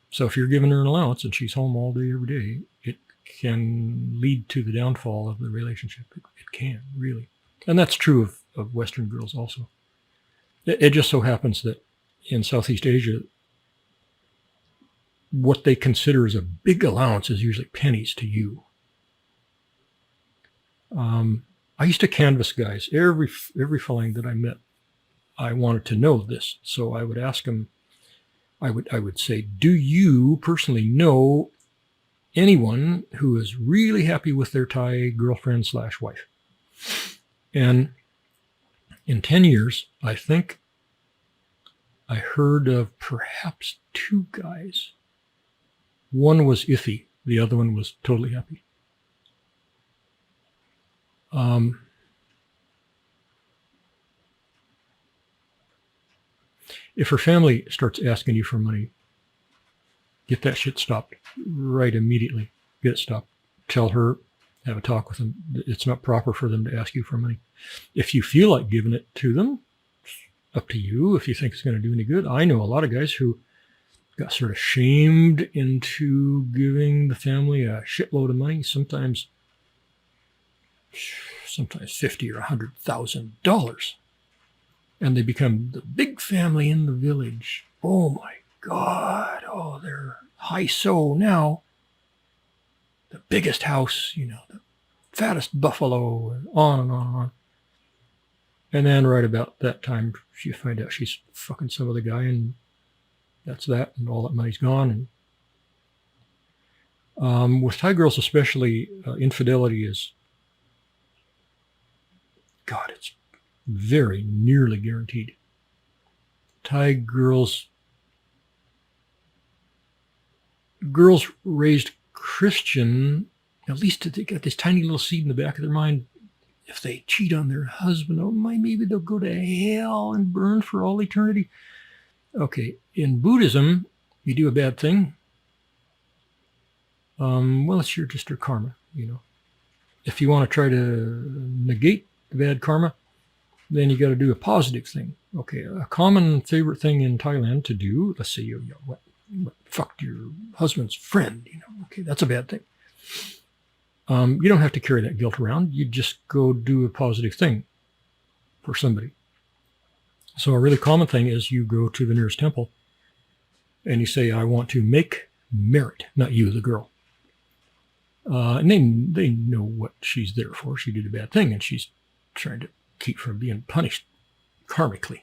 So if you're giving her an allowance and she's home all day, every day, it can lead to the downfall of the relationship. It can, really. And that's true of Western girls also. It just so happens that in Southeast Asia, what they consider as a big allowance is usually pennies to you. I used to canvass guys. Every felling that I met, I wanted to know this. So I would ask them, I would say, do you personally know anyone who is really happy with their Thai girlfriend/wife? And in 10 years, I think I heard of perhaps 2 guys. One was iffy. The other one was totally happy. If her family starts asking you for money, get that shit stopped right immediately. Get it stopped. Tell her, have a talk with them. It's not proper for them to ask you for money. If you feel like giving it to them, up to you. If you think it's going to do any good. I know a lot of guys who got sort of shamed into giving the family a shitload of money, sometimes $50,000 or $100,000. And they become the big family in the village. Oh my God. Oh, they're high-so now. The biggest house, the fattest buffalo, and on and on and on. And then right about that time, you find out she's fucking some other guy, and that's that, and all that money's gone. And with Thai girls especially, infidelity is, God, it's very nearly guaranteed. Thai girls raised Christian, at least they got this tiny little seed in the back of their mind. If they cheat on their husband, maybe they'll go to hell and burn for all eternity. Okay, in Buddhism, you do a bad thing. Well, it's just your karma, If you want to try to negate the bad karma, then you got to do a positive thing. Okay, a common favorite thing in Thailand to do, let's say you fucked your husband's friend, okay, that's a bad thing. You don't have to carry that guilt around. You just go do a positive thing for somebody. So a really common thing is you go to the nearest temple and you say, I want to make merit, not you, the girl. And they know what she's there for. She did a bad thing and she's trying to keep from being punished karmically.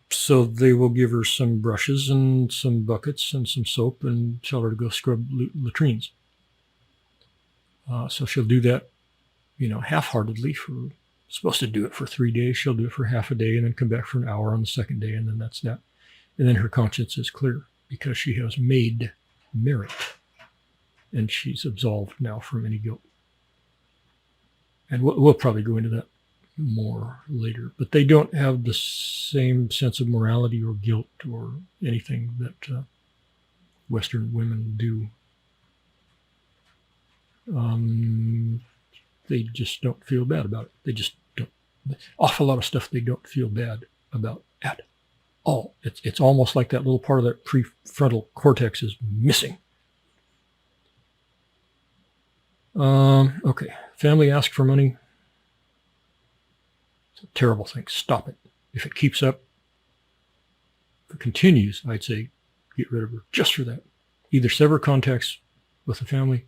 So they will give her some brushes and some buckets and some soap and tell her to go scrub latrines. So she'll do that, half-heartedly. Supposed to do it for 3 days. She'll do it for half a day and then come back for an hour on the second day, and then that's that. And then her conscience is clear because she has made merit, and she's absolved now from any guilt. And we'll probably go into that more later. But they don't have the same sense of morality or guilt or anything that Western women do. They just don't feel bad about it. They just don't. Awful lot of stuff they don't feel bad about at all. It's almost like that little part of that prefrontal cortex is missing. Okay, family ask for money. It's a terrible thing. Stop it. If it keeps up, if it continues, I'd say get rid of her just for that. Either sever contacts with the family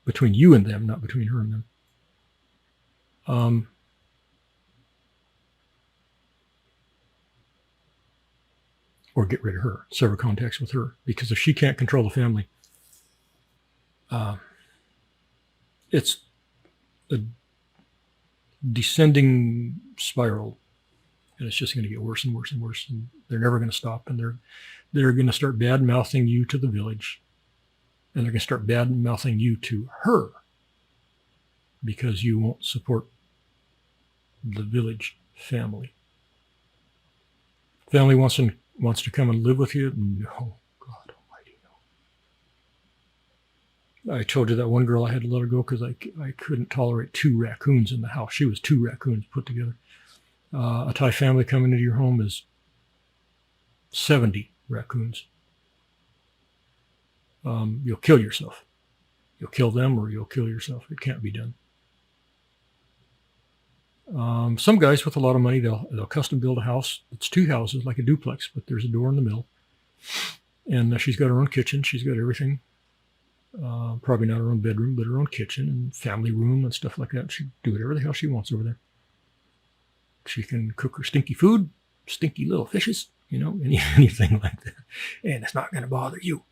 between you and them, not between her and them. Or get rid of her, sever contacts with her. Because if she can't control the family, it's a descending spiral, and it's just going to get worse and worse and worse, and they're never going to stop, and they're going to start bad mouthing you to the village, and they're going to start bad mouthing you to her because you won't support the village family. Family wants to come and live with you. No, God Almighty, no. I told you that one girl I had to let her go because I couldn't tolerate 2 raccoons in the house. She was 2 raccoons put together. A Thai family coming into your home is 70 raccoons. You'll kill yourself. You'll kill them or you'll kill yourself. It can't be done. Some guys with a lot of money, they'll custom build a house. It's 2 houses, like a duplex, but there's a door in the middle. And she's got her own kitchen. She's got everything. Probably not her own bedroom, but her own kitchen and family room and stuff like that. She can do whatever the hell she wants over there. She can cook her stinky food, stinky little fishes, anything like that. And it's not going to bother you.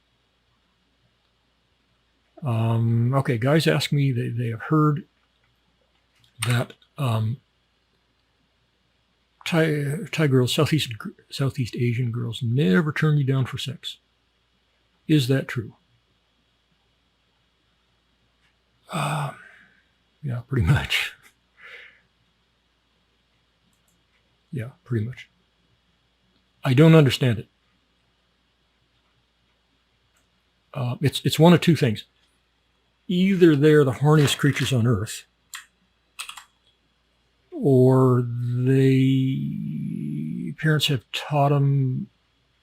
Okay, guys ask me, they have heard that Thai girls, Southeast Asian girls, never turn you down for sex. Is that true? Yeah, pretty much. Yeah, pretty much. I don't understand it. It's one of 2 things. Either they're the horniest creatures on earth, or parents have taught them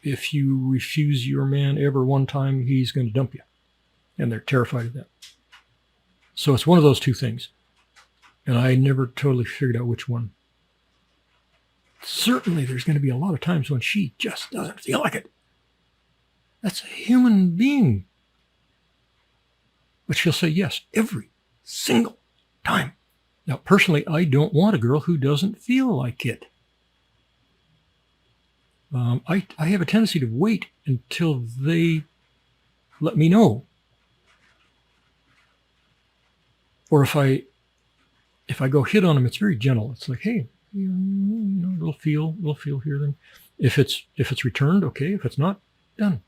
if you refuse your man ever one time, he's going to dump you. And they're terrified of that. So it's one of those 2 things. And I never totally figured out which one. Certainly there's going to be a lot of times when she just doesn't feel like it. That's a human being. But she'll say yes every single time. Now, personally, I don't want a girl who doesn't feel like it. I have a tendency to wait until they let me know. Or if I go hit on them, it's very gentle. It's like, hey, little feel here. Then, if it's returned, okay. If it's not, done.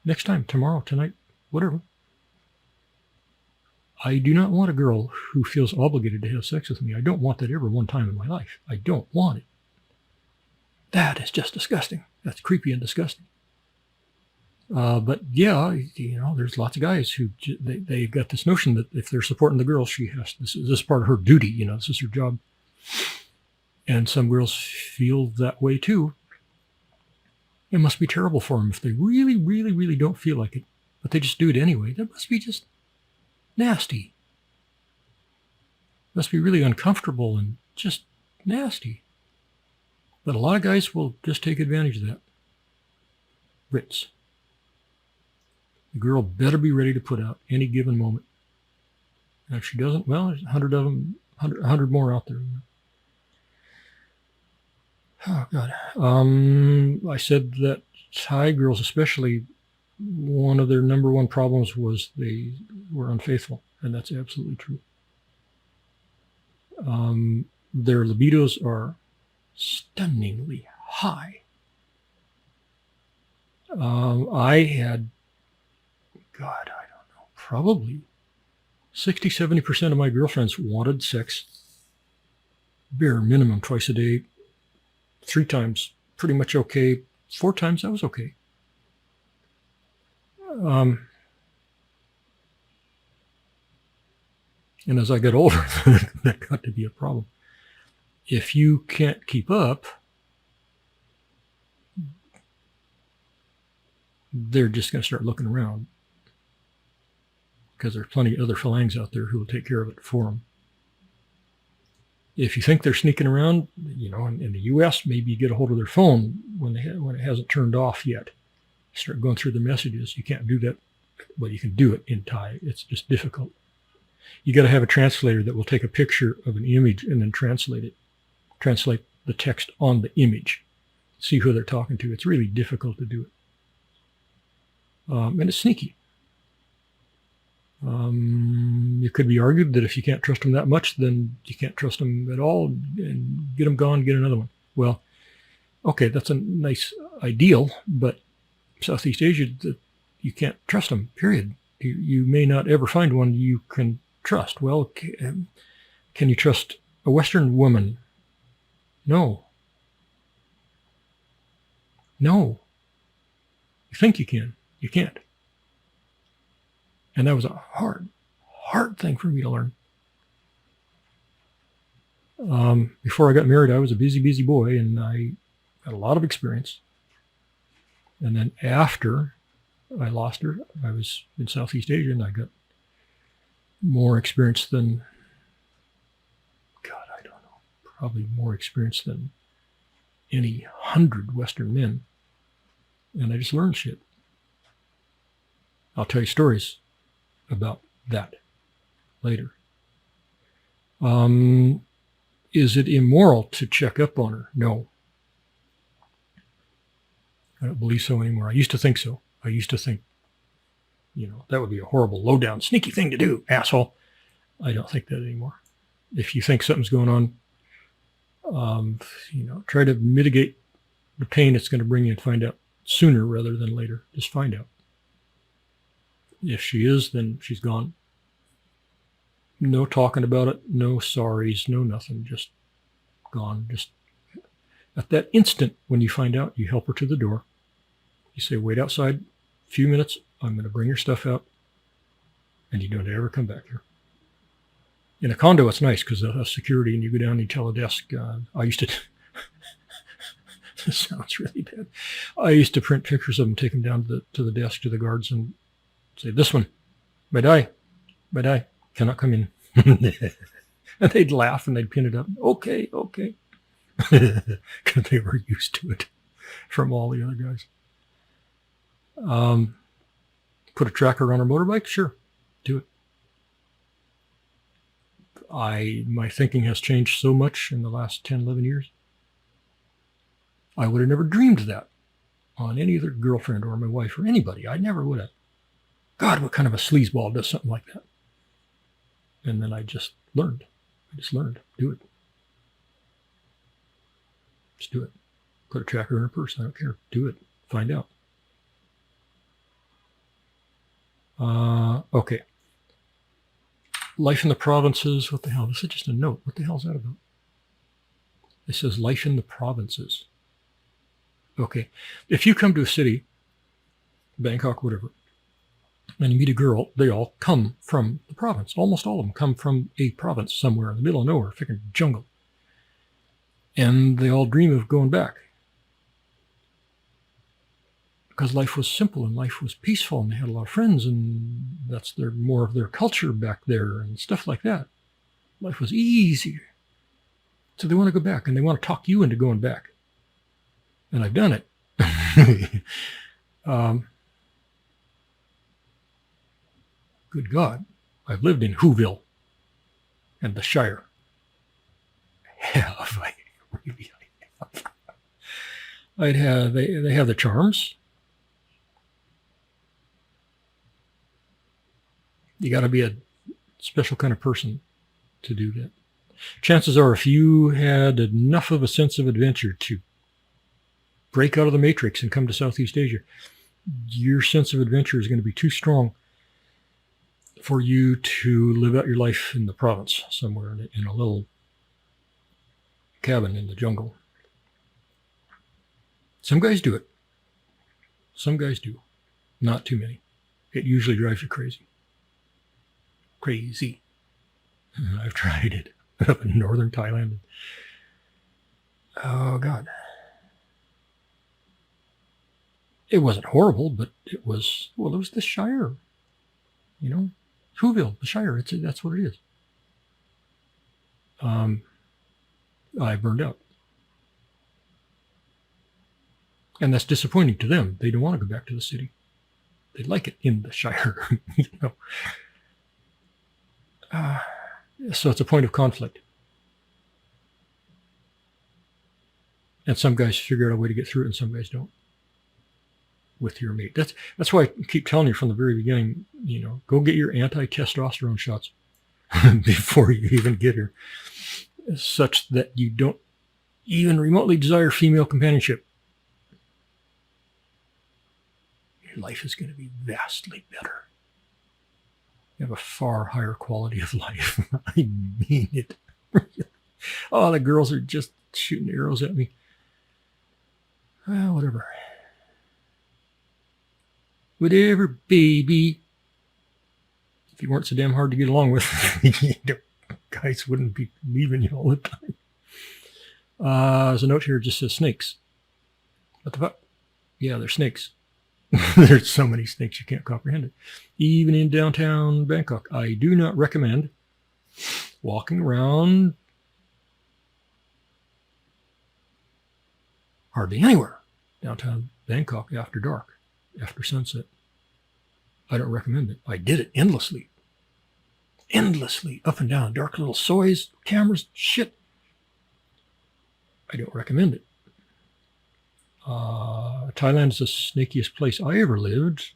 Next time, tomorrow, tonight, whatever. I do not want a girl who feels obligated to have sex with me. I don't want that ever one time in my life. I don't want it. That is just disgusting. That's creepy and disgusting. But yeah, there's lots of guys who they've got this notion that if they're supporting the girl, this is part of her duty. This is her job. And some girls feel that way too. It must be terrible for them if they really, really, really don't feel like it, but they just do it anyway. That must be just nasty. Must be really uncomfortable and just nasty. But a lot of guys will just take advantage of that. Ritz. The girl better be ready to put out any given moment. And if she doesn't, well, there's 100 of them, 100 more out there. Oh, God. I said that Thai girls, especially, one of their number 1 problems was they were unfaithful, and that's absolutely true. Their libidos are stunningly high. I had, God, I don't know, probably 60-70% of my girlfriends wanted sex bare minimum twice a day. 3 times, pretty much okay. 4 times, that was okay. And as I got older, that got to be a problem. If you can't keep up, they're just going to start looking around because there's plenty of other phalanges out there who will take care of it for them. If you think they're sneaking around, in the U.S., maybe you get a hold of their phone when it hasn't turned off yet. Start going through the messages. You can't do that. Well, you can do it in Thai. It's just difficult. You got to have a translator that will take a picture of an image and then translate it. Translate the text on the image. See who they're talking to. It's really difficult to do it. And it's sneaky. It could be argued that if you can't trust them that much, then you can't trust them at all, and get them gone, get another one. Well, okay, that's a nice ideal, but Southeast Asia, you can't trust them, period. You may not ever find one you can trust. Well, can you trust a Western woman? No. No. You think you can. You can't. And that was a hard thing for me to learn. Before I got married, I was a busy boy, and I had a lot of experience. And then after I lost her, I was in Southeast Asia, and I got more experience than, God, I don't know, probably more experience than any 100 Western men. And I just learned shit. I'll tell you stories about that later. Is it immoral to check up on her? No. I don't believe so anymore. I used to think so. I used to think, that would be a horrible, low-down, sneaky thing to do, asshole. I don't think that anymore. If you think something's going on, try to mitigate the pain it's going to bring you and find out sooner rather than later. Just find out. If she is, then she's gone. No talking about it, no sorries, no nothing, just gone. Just at that instant when you find out, you help her to the door. You say, wait outside a few minutes, I'm going to bring your stuff out, and you don't ever come back here. In a condo, it's nice because they'll have security, and you go down and you tell a desk. I used to, this sounds really bad. I used to print pictures of them, take them down to the desk, to the guards, and say, this one, Badai, cannot come in. And they'd laugh and they'd pin it up. Okay. Because they were used to it from all the other guys. Put a tracker on her motorbike? Sure, do it. My thinking has changed so much in the last 10, 11 years. I would have never dreamed that on any other girlfriend or my wife or anybody. I never would have. God, what kind of a sleazeball does something like that? And then I just learned. Do it. Just do it. Put a tracker in her purse. I don't care. Do it. Find out. Okay. Life in the provinces. What the hell? This is just a note. What the hell is that about? It says life in the provinces. Okay. If you come to a city, Bangkok, whatever, and you meet a girl, they all come from the province. Almost all of them come from a province somewhere in the middle of nowhere, freaking jungle. And they all dream of going back. Because life was simple and life was peaceful and they had a lot of friends and that's more of their culture back there and stuff like that. Life was easier. So they want to go back and they want to talk you into going back. And I've done it. Good God, I've lived in Whoville and the Shire. Have I really? They have the charms. You got to be a special kind of person to do that. Chances are, if you had enough of a sense of adventure to break out of the matrix and come to Southeast Asia, your sense of adventure is going to be too strong for you to live out your life in the province somewhere in a little cabin in the jungle. Some guys do it. Some guys do. Not too many. It usually drives you crazy. Crazy. I've tried it up in northern Thailand. Oh, God. It wasn't horrible, but it was the Shire. Whoville, the Shire, that's what it is. I burned out. And that's disappointing to them. They don't want to go back to the city. They like it in the Shire. So it's a point of conflict. And some guys figure out a way to get through it and some guys don't. with your mate. That's why I keep telling you from the very beginning, go get your anti-testosterone shots before you even get here, such that you don't even remotely desire female companionship. Your life is going to be vastly better. You have a far higher quality of life. I mean it. Oh, the girls are just shooting arrows at me. Well, whatever. Whatever, baby. If you weren't so damn hard to get along with, guys wouldn't be leaving you all the time. There's a note here that just says snakes. What the fuck? Yeah, they're snakes. There's so many snakes you can't comprehend it. Even in downtown Bangkok, I do not recommend walking around hardly anywhere downtown Bangkok after dark, after sunset. I don't recommend it. I did it endlessly, up and down, dark little soys, cameras, shit. I don't recommend it. Thailand is the snakiest place I ever lived.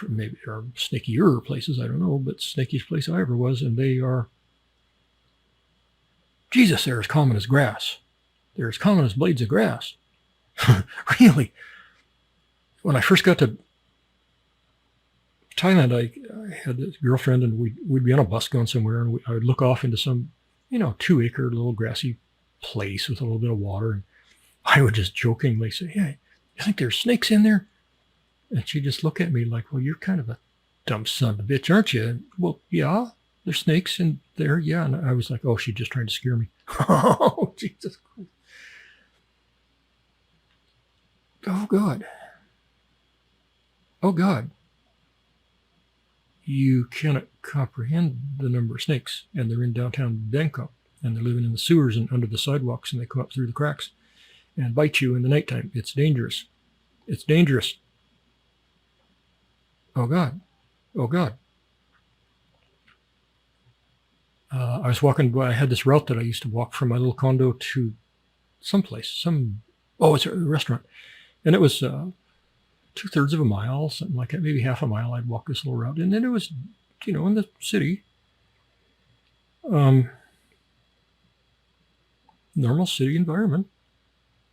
Maybe there are snakier places, I don't know, but snakiest place I ever was, and they are, Jesus, they're as common as grass. They're as common as blades of grass. Really. When I first got to Thailand, I had this girlfriend, and we'd be on a bus going somewhere, and I would look off into some, 2-acre little grassy place with a little bit of water, and I would just jokingly say, "Hey, you think there's snakes in there?" And she'd just look at me like, "Well, you're kind of a dumb son of a bitch, aren't you?" And, well, yeah, there's snakes in there, yeah. And I was like, oh, she's just trying to scare me. Oh, Jesus Christ. Oh, God. Oh, God. You cannot comprehend the number of snakes, and they're in downtown Bangkok, and they're living in the sewers and under the sidewalks, and they come up through the cracks and bite you in the nighttime. It's dangerous. It's dangerous. Oh, God. Oh, God. I was walking by, I had this route that I used to walk from my little condo to someplace, it's a restaurant. And it was 2/3 of a mile, something like that, maybe half a mile. I'd walk this little route. And then it was, in the city, normal city environment.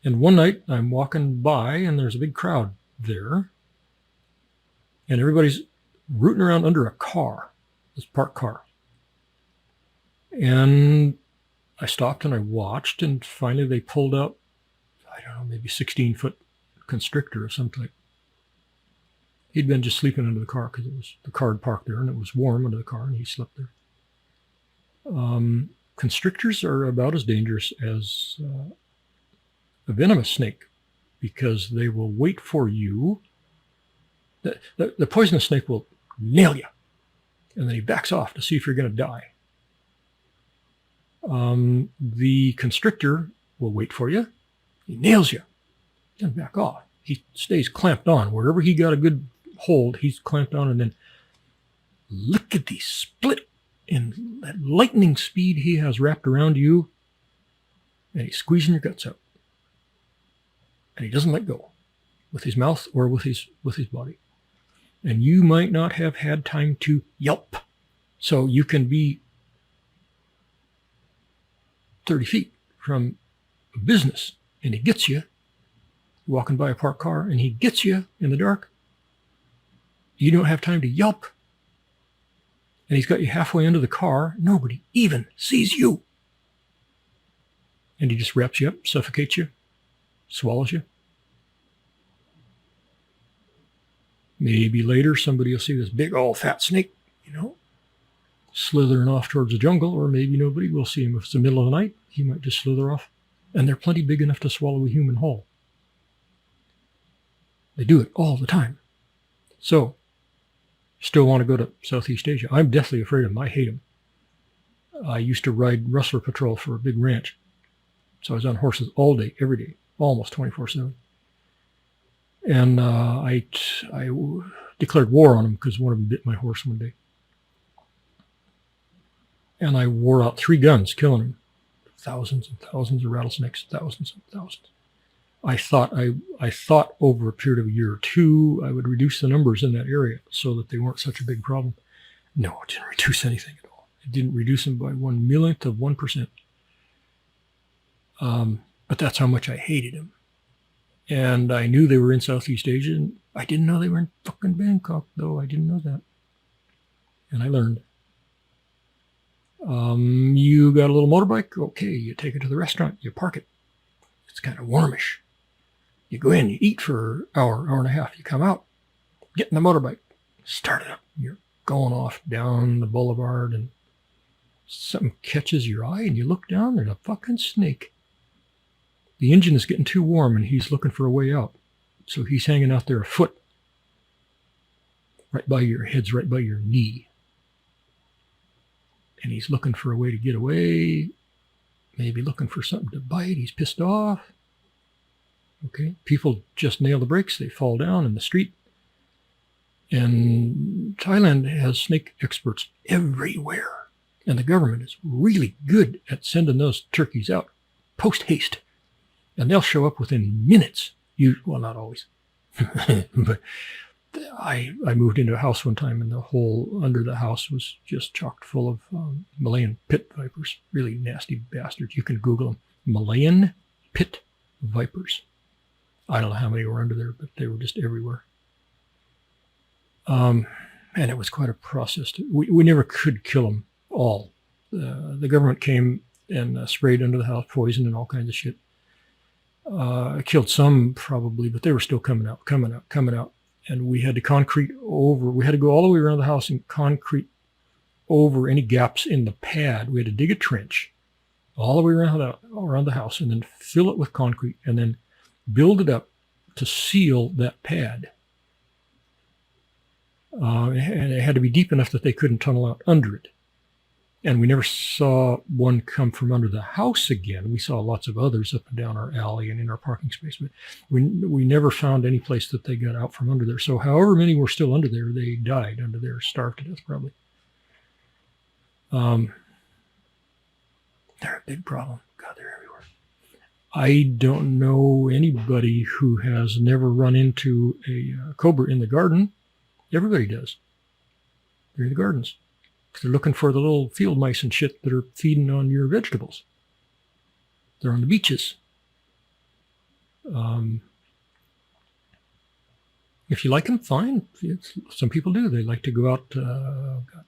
And one night I'm walking by and there's a big crowd there. And everybody's rooting around under a car, this parked car. And I stopped and I watched, and finally they pulled out, I don't know, maybe 16-foot constrictor of some type. He'd been just sleeping under the car because the car had parked there and it was warm under the car, and he slept there. Constrictors are about as dangerous as a venomous snake because they will wait for you. The poisonous snake will nail you, and then he backs off to see if you're going to die. The constrictor will wait for you. He nails you, then back off. He stays clamped on. Wherever he got a good hold, he's clamped on, and then look at the split in that lightning speed he has wrapped around you, and he's squeezing your guts out. And he doesn't let go with his mouth or with his body. And you might not have had time to yelp. So you can be 30 feet from a business, and he gets you, walking by a parked car, and he gets you in the dark. You don't have time to yelp. And he's got you halfway into the car. Nobody even sees you. And he just wraps you up, suffocates you, swallows you. Maybe later somebody will see this big old fat snake, slithering off towards the jungle, or maybe nobody will see him. If it's the middle of the night, he might just slither off. And they're plenty big enough to swallow a human whole. They do it all the time. So, still want to go to Southeast Asia. I'm deathly afraid of them. I hate them. I used to ride rustler patrol for a big ranch. So I was on horses all day, every day, almost 24/7. And I declared war on them because one of them bit my horse one day. And I wore out 3 guns, killing them. Thousands and thousands of rattlesnakes, thousands and thousands. I thought over a period of a year or two I would reduce the numbers in that area so that they weren't such a big problem. No, it didn't reduce anything at all. It didn't reduce them by 1/1,000,000th of 1%. But that's how much I hated them. And I knew they were in Southeast Asia, and I didn't know they were in fucking Bangkok, though. I didn't know that. And I learned. You got a little motorbike? Okay, you take it to the restaurant, you park it. It's kind of warmish. You go in, you eat for an hour, hour and a half. You come out, get in the motorbike, start it up. You're going off down the boulevard, and something catches your eye, and you look down, there's a fucking snake. The engine is getting too warm, and he's looking for a way out. So he's hanging out there a foot, right by your head's right by your knee. And he's looking for a way to get away, maybe looking for something to bite. He's pissed off. Okay, people just nail the brakes. They fall down in the street. And Thailand has snake experts everywhere. And the government is really good at sending those turkeys out post haste. And they'll show up within minutes. Well, not always. But I moved into a house one time, and the whole under the house was just chocked full of Malayan pit vipers. Really nasty bastards. You can Google them. Malayan pit vipers. I don't know how many were under there, but they were just everywhere. And it was quite a process. We never could kill them all. The government came and sprayed under the house, poison and all kinds of shit. Killed some probably, but they were still coming out. And we had to concrete over. We had to go all the way around the house and concrete over any gaps in the pad. We had to dig a trench all the way around the house, and then fill it with concrete, and then build it up to seal that pad. And it had to be deep enough that they couldn't tunnel out under it. And we never saw one come from under the house again. We saw lots of others up and down our alley and in our parking space, but we never found any place that they got out from under there. So however many were still under there, they died under there, starved to death probably. They're a big problem. God, they're everywhere. I don't know anybody who has never run into a cobra in the garden. Everybody does. They're in the gardens. They're looking for the little field mice and shit that are feeding on your vegetables. They're on the beaches. If you like them, fine. Some people do. They like to go out.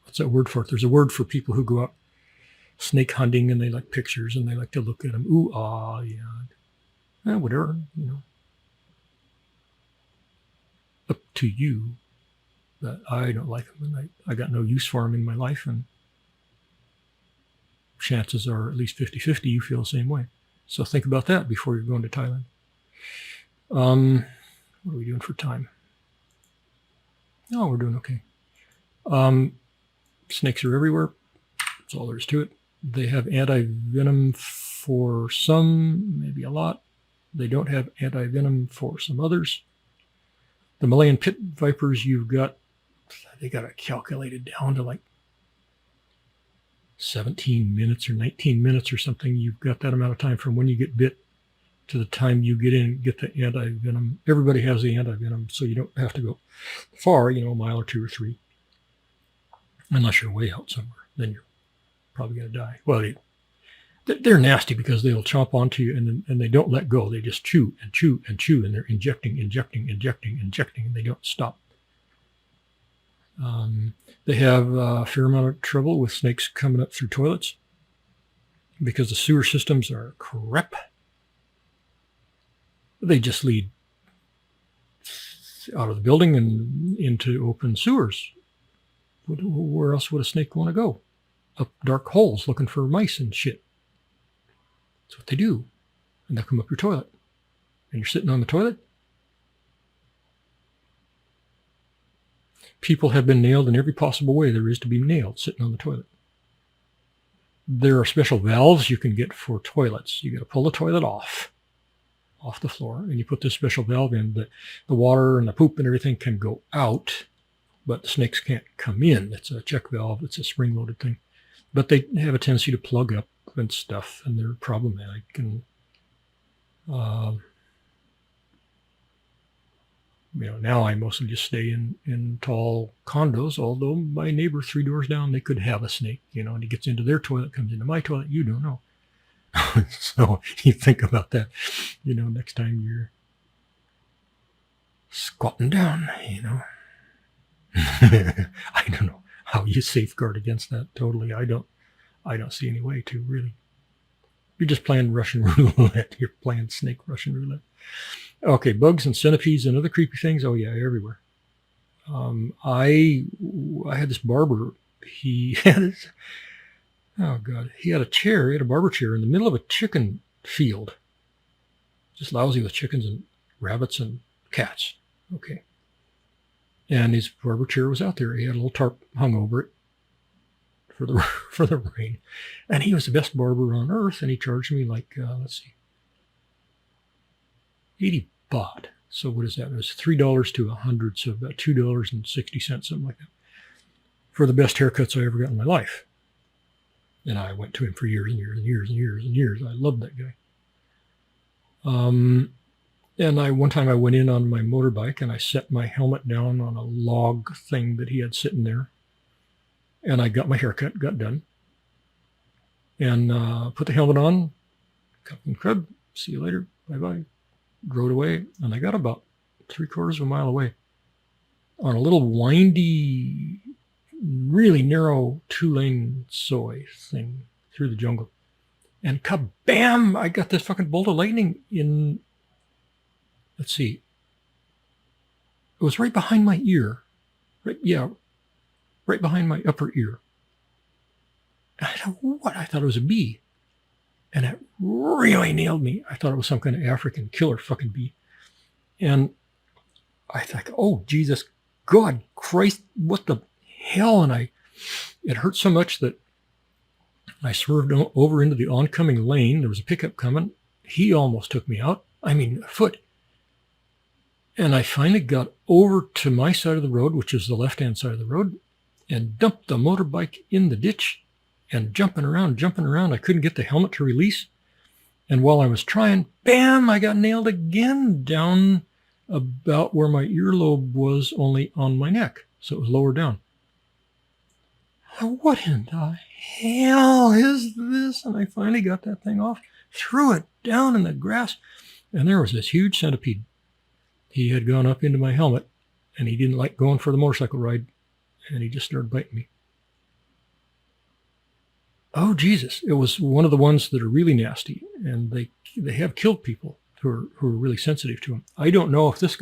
What's that word for it? There's a word for people who go out snake hunting, and they like pictures, and they like to look at them. Ooh, ah, yeah. Whatever, Up to you. But I don't like them, and I got no use for them in my life, and chances are at least 50-50 you feel the same way. So think about that before you're going to Thailand. What are we doing for time? Oh, we're doing okay. Snakes are everywhere. That's all there is to it. They have anti-venom for some, maybe a lot. They don't have anti-venom for some others. The Malayan pit vipers, they got it calculated down to like 17 minutes or 19 minutes or something. You've got that amount of time from when you get bit to the time you get in and get the anti-venom. Everybody has the anti-venom, so you don't have to go far, a mile or 2 or 3. Unless you're way out somewhere, then you're probably going to die. Well, they're nasty because they'll chomp onto you, and they don't let go. They just chew and chew and chew, and they're injecting, and they don't stop. They have a fair amount of trouble with snakes coming up through toilets because the sewer systems are crap. They just lead out of the building and into open sewers. Where else would a snake want to go? Up dark holes looking for mice and shit. That's what they do. And they'll come up your toilet. And you're sitting on the toilet. People have been nailed in every possible way there is to be nailed sitting on the toilet. There are special valves you can get for toilets. You got to pull the toilet off the floor, and you put this special valve in that the water and the poop and everything can go out, but the snakes can't come in. It's a check valve. It's a spring-loaded thing. But they have a tendency to plug up and stuff, and they're problematic. And Now I mostly just stay in tall condos, although my neighbor 3 doors down, they could have a snake, and he gets into their toilet, comes into my toilet, you don't know. So you think about that, next time you're squatting down, I don't know how you safeguard against that totally. I don't see any way to really. You're just playing Russian roulette. You're playing snake Russian roulette. Okay, bugs and centipedes and other creepy things. Oh yeah, everywhere. I had this barber. He had he had a chair. He had a barber chair in the middle of a chicken field. Just lousy with chickens and rabbits and cats. Okay. And his barber chair was out there. He had a little tarp hung over it for the rain. And he was the best barber on earth. And he charged me like, 80 baht. So what is that? It was $3 to 100, so about $2.60, something like that, for the best haircuts I ever got in my life. And I went to him for years and years and years and years and years. I loved that guy. And one time I went in on my motorbike and I set my helmet down on a log thing that he had sitting there. And I got my haircut, got done, and put the helmet on, cup and crud, see you later, bye-bye. Rode away, and I got about 3/4 of a mile away on a little windy, really narrow 2-lane soy thing through the jungle. And kabam! I got this fucking bolt of lightning in, let's see, it was right behind my ear. Right behind my upper ear. And I thought, what? I thought it was a bee. And it really nailed me. I thought it was some kind of African killer fucking bee. And I thought, oh, Jesus, God, Christ, what the hell? And it hurt so much that I swerved over into the oncoming lane. There was a pickup coming. He almost took me out. I mean, a foot. And I finally got over to my side of the road, which is the left-hand side of the road, and dumped the motorbike in the ditch. And jumping around, I couldn't get the helmet to release. And while I was trying, bam, I got nailed again down about where my earlobe was, only on my neck. So it was lower down. What in the hell is this? And I finally got that thing off, threw it down in the grass, and there was this huge centipede. He had gone up into my helmet, and he didn't like going for the motorcycle ride, and he just started biting me. Oh, Jesus. It was one of the ones that are really nasty, and they have killed people who are really sensitive to them. I don't know if this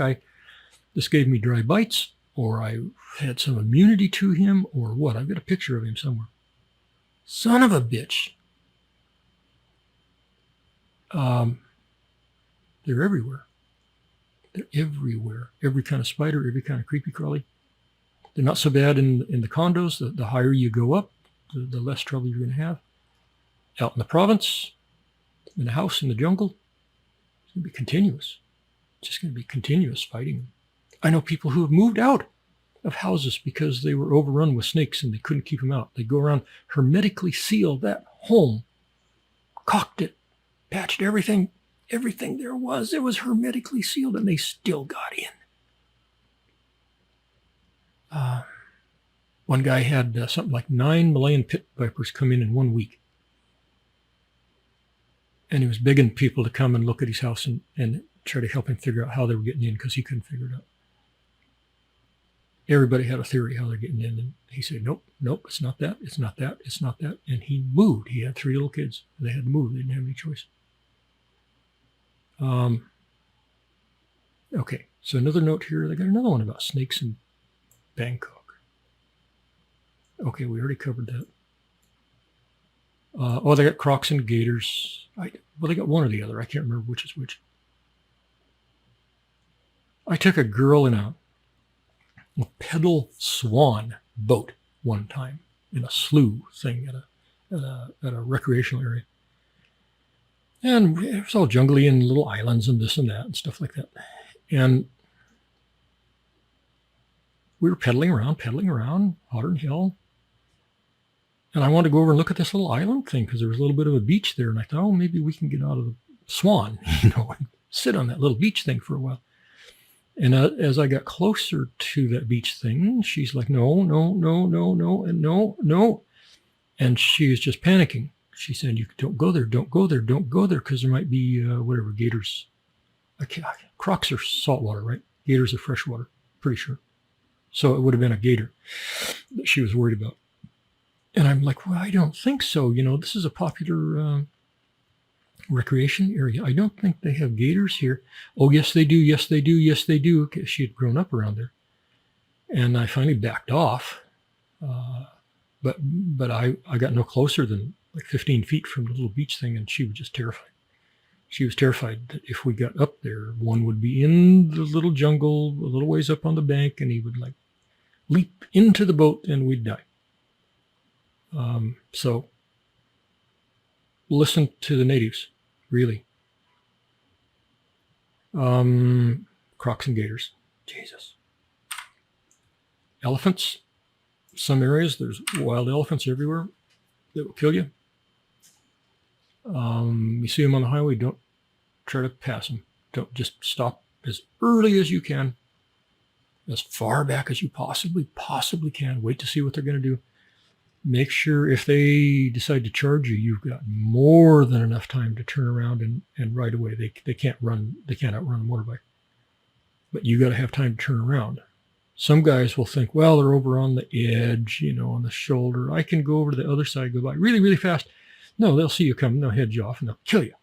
gave me dry bites, or I had some immunity to him, or what. I've got a picture of him somewhere. Son of a bitch. They're everywhere. They're everywhere. Every kind of spider, every kind of creepy crawly. They're not so bad in the condos. The higher you go up, the less trouble you're going to have. Out in the province, in the house, in the jungle, it's going to be continuous. It's just going to be continuous fighting. I know people who have moved out of houses because they were overrun with snakes and they couldn't keep them out. They go around, hermetically seal that home, caulked it, patched everything there was. It was hermetically sealed, and they still got in. One guy had something like 9 Malayan pit vipers come in 1 week. And he was begging people to come and look at his house and try to help him figure out how they were getting in, because he couldn't figure it out. Everybody had a theory how they're getting in. And he said, nope, it's not that, it's not that, it's not that. And he moved. He had 3 little kids. They had to move. They didn't have any choice. Okay, so another note here. They got another one about snakes in Bangkok. Okay, we already covered that. They got crocs and gators. They got one or the other. I can't remember which is which. I took a girl in a pedal swan boat one time in a slough thing at a recreational area. And it was all jungly and little islands and this and that and stuff like that. And we were pedaling around, hotter than hell. And I wanted to go over and look at this little island thing because there was a little bit of a beach there. And I thought, maybe we can get out of the swan, and sit on that little beach thing for a while. And as I got closer to that beach thing, she's like, no, no, no, no, no, and no, no. And she was just panicking. She said, you don't go there, don't go there, don't go there, because there might be whatever, gators. Crocs are saltwater, right? Gators are freshwater, pretty sure. So it would have been a gator that she was worried about. And I'm like, well, I don't think so. This is a popular recreation area. I don't think they have gators here. Oh, yes, they do. Yes, they do. Yes, they do. Okay, she had grown up around there. And I finally backed off. But I got no closer than like 15 feet from the little beach thing, and she was just terrified. She was terrified that if we got up there, one would be in the little jungle, a little ways up on the bank, and he would like leap into the boat and we'd die. So listen to the natives, really. Crocs and gators. Jesus. Elephants. Some areas, there's wild elephants everywhere that will kill you. You see them on the highway, don't try to pass them. Don't, just stop as early as you can, as far back as you possibly can. Wait to see what they're going to do. Make sure if they decide to charge you, you've got more than enough time to turn around and right away. They can't outrun a motorbike. But you got to have time to turn around. Some guys will think, well, they're over on the edge, on the shoulder. I can go over to the other side, go by really, really fast. No, they'll see you coming, they'll head you off, and they'll kill you.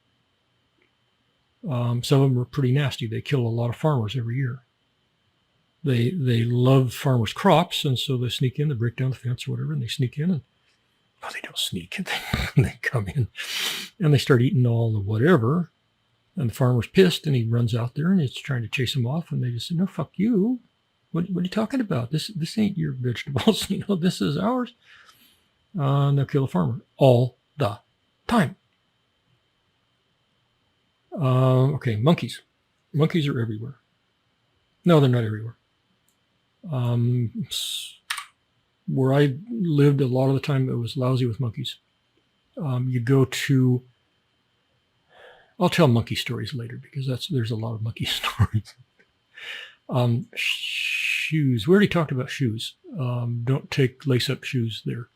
Some of them are pretty nasty. They kill a lot of farmers every year. They love farmers' crops, and so they sneak in, they break down the fence or whatever, and they sneak in, and they don't sneak in. They come in, and they start eating all the whatever, and the farmer's pissed, and he runs out there, and he's trying to chase them off, and they just say, no, fuck you. What are you talking about? This ain't your vegetables. This is ours. And they'll kill the farmer all the time. Okay, monkeys. Monkeys are everywhere. No, they're not everywhere. Where I lived a lot of the time, it was lousy with monkeys. You go to, I'll tell monkey stories later because there's a lot of monkey stories. Shoes. We already talked about shoes. Don't take lace-up shoes there.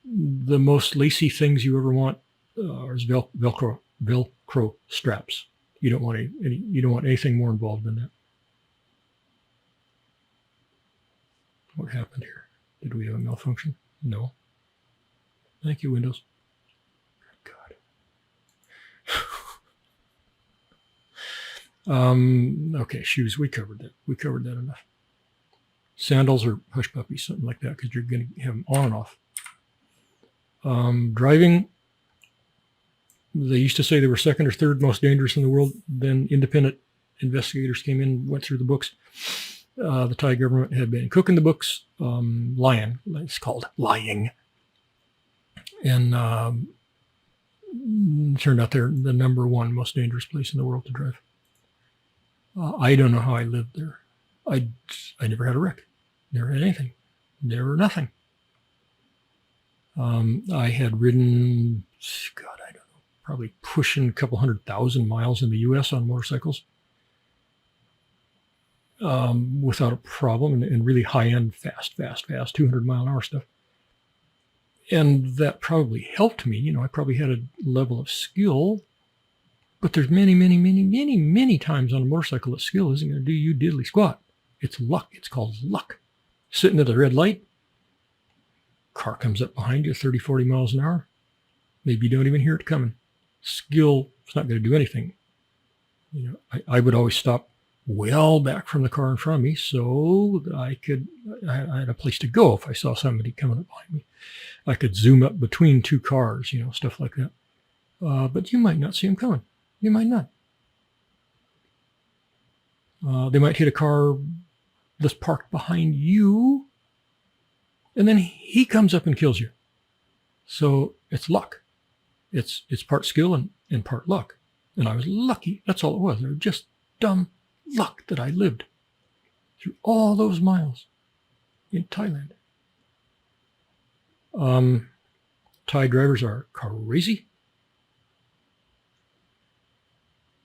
The most lacy things you ever want are Velcro straps. You don't want you don't want anything more involved than that. What happened here? Did we have a malfunction? No. Thank you, Windows. God. Okay, shoes. We covered that. We covered that enough. Sandals or hush puppies, something like that, because you're going to have them on and off. Driving. They used to say they were second or third most dangerous in the world. Then independent investigators came in, went through the books. The Thai government had been cooking the books, lying. It's called lying. And turned out they're the number one most dangerous place in the world to drive. I don't know how I lived there. I never had a wreck. Never had anything. Never nothing. I had ridden, God, I don't know, probably pushing a couple 100,000 miles in the U.S. on motorcycles without a problem, and really high-end, fast, 200-mile-an-hour stuff. And that probably helped me. I probably had a level of skill, but there's many times on a motorcycle that skill isn't going to do you diddly squat. It's luck. It's called luck. Sitting at a red light, car comes up behind you 30, 40 miles an hour. Maybe you don't even hear it coming. Skill is not going to do anything. I would always stop well back from the car in front of me so that I had a place to go if I saw somebody coming up behind me. I could zoom up between two cars, stuff like that. But you might not see them coming. You might not. They might hit a car that's parked behind you, and then he comes up and kills you. So it's luck. It's part skill and part luck. And I was lucky. That's all it was. It was just dumb luck that I lived through all those miles in Thailand. Thai drivers are crazy.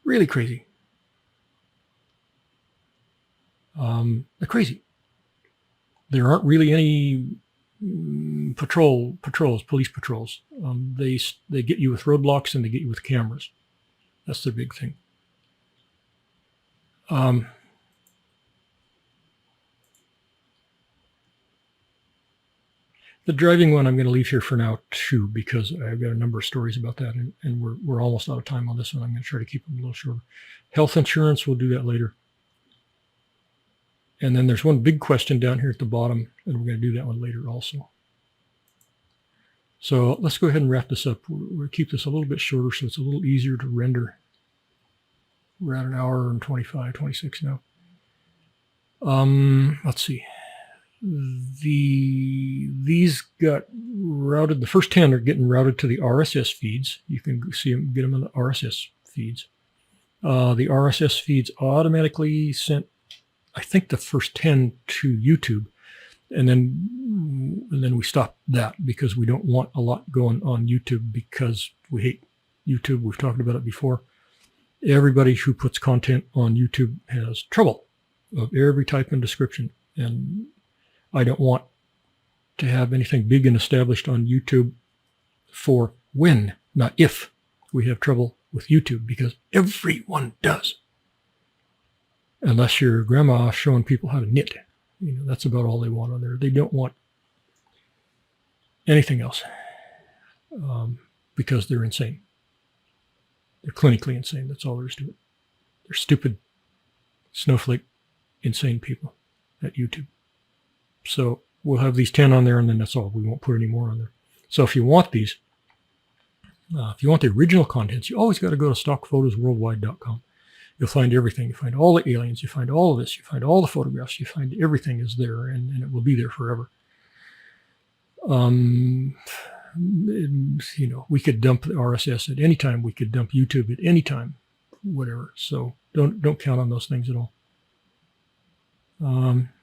Really crazy. They're crazy. There aren't really any police patrols. They get you with roadblocks and they get you with cameras. That's their big thing. The driving one I'm going to leave here for now too, because I've got a number of stories about that, and we're almost out of time on this one. I'm going to try to keep them a little shorter. Health insurance, we'll do that later. And then there's one big question down here at the bottom, and we're going to do that one later also. So let's go ahead and wrap this up. We'll keep this a little bit shorter so it's a little easier to render. We're at an hour and 25, 26 now. Let's see. These got routed. The first 10 are getting routed to the RSS feeds. You can see them, get them in the RSS feeds. The RSS feeds automatically sent, I think, the first 10 to YouTube, and then we stopped that because we don't want a lot going on YouTube because we hate YouTube. We've talked about it before. Everybody who puts content on YouTube has trouble of every type and description, and I don't want to have anything big and established on YouTube for when, not if, we have trouble with YouTube, because everyone does. Unless your grandma showing people how to knit. That's about all they want on there. They don't want anything else because they're insane. They're clinically insane. That's all there is to it. They're stupid, snowflake, insane people at YouTube. So we'll have these 10 on there, and then that's all. We won't put any more on there. So if you want these, if you want the original contents, you always got to go to stockphotosworldwide.com. You'll find everything. You find all the aliens. You find all of this. You find all the photographs. You find everything is there, and it will be there forever. We could dump the RSS at any time. We could dump YouTube at any time, whatever. So don't count on those things at all.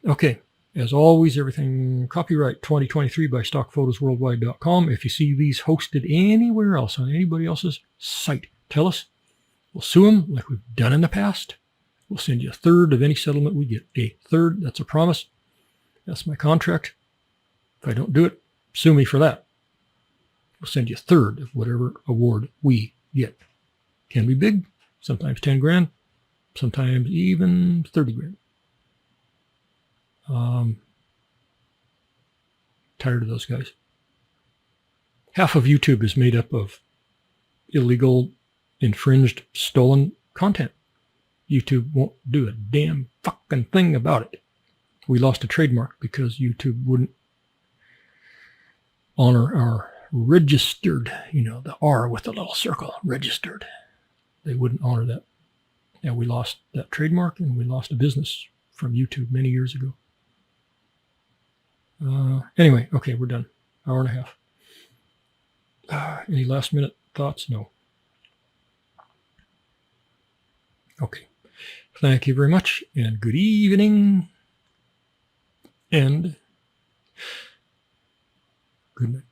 Okay. As always, everything copyright 2023 by stockphotosworldwide.com. If you see these hosted anywhere else on anybody else's site, tell us. We'll sue them like we've done in the past. We'll send you a third of any settlement we get. A third, that's a promise. That's my contract. If I don't do it, sue me for that. We'll send you a third of whatever award we get. Can be big, sometimes 10 grand, sometimes even 30 grand. Tired of those guys. Half of YouTube is made up of illegal, infringed, stolen content. YouTube won't do a damn fucking thing about it. We lost a trademark because YouTube wouldn't honor our registered, the R with the little circle, registered. They wouldn't honor that. And we lost that trademark, and we lost a business from YouTube many years ago. Anyway, okay, we're done. Hour and a half. Any last minute thoughts? No. Okay. Thank you very much, and good evening, and good night.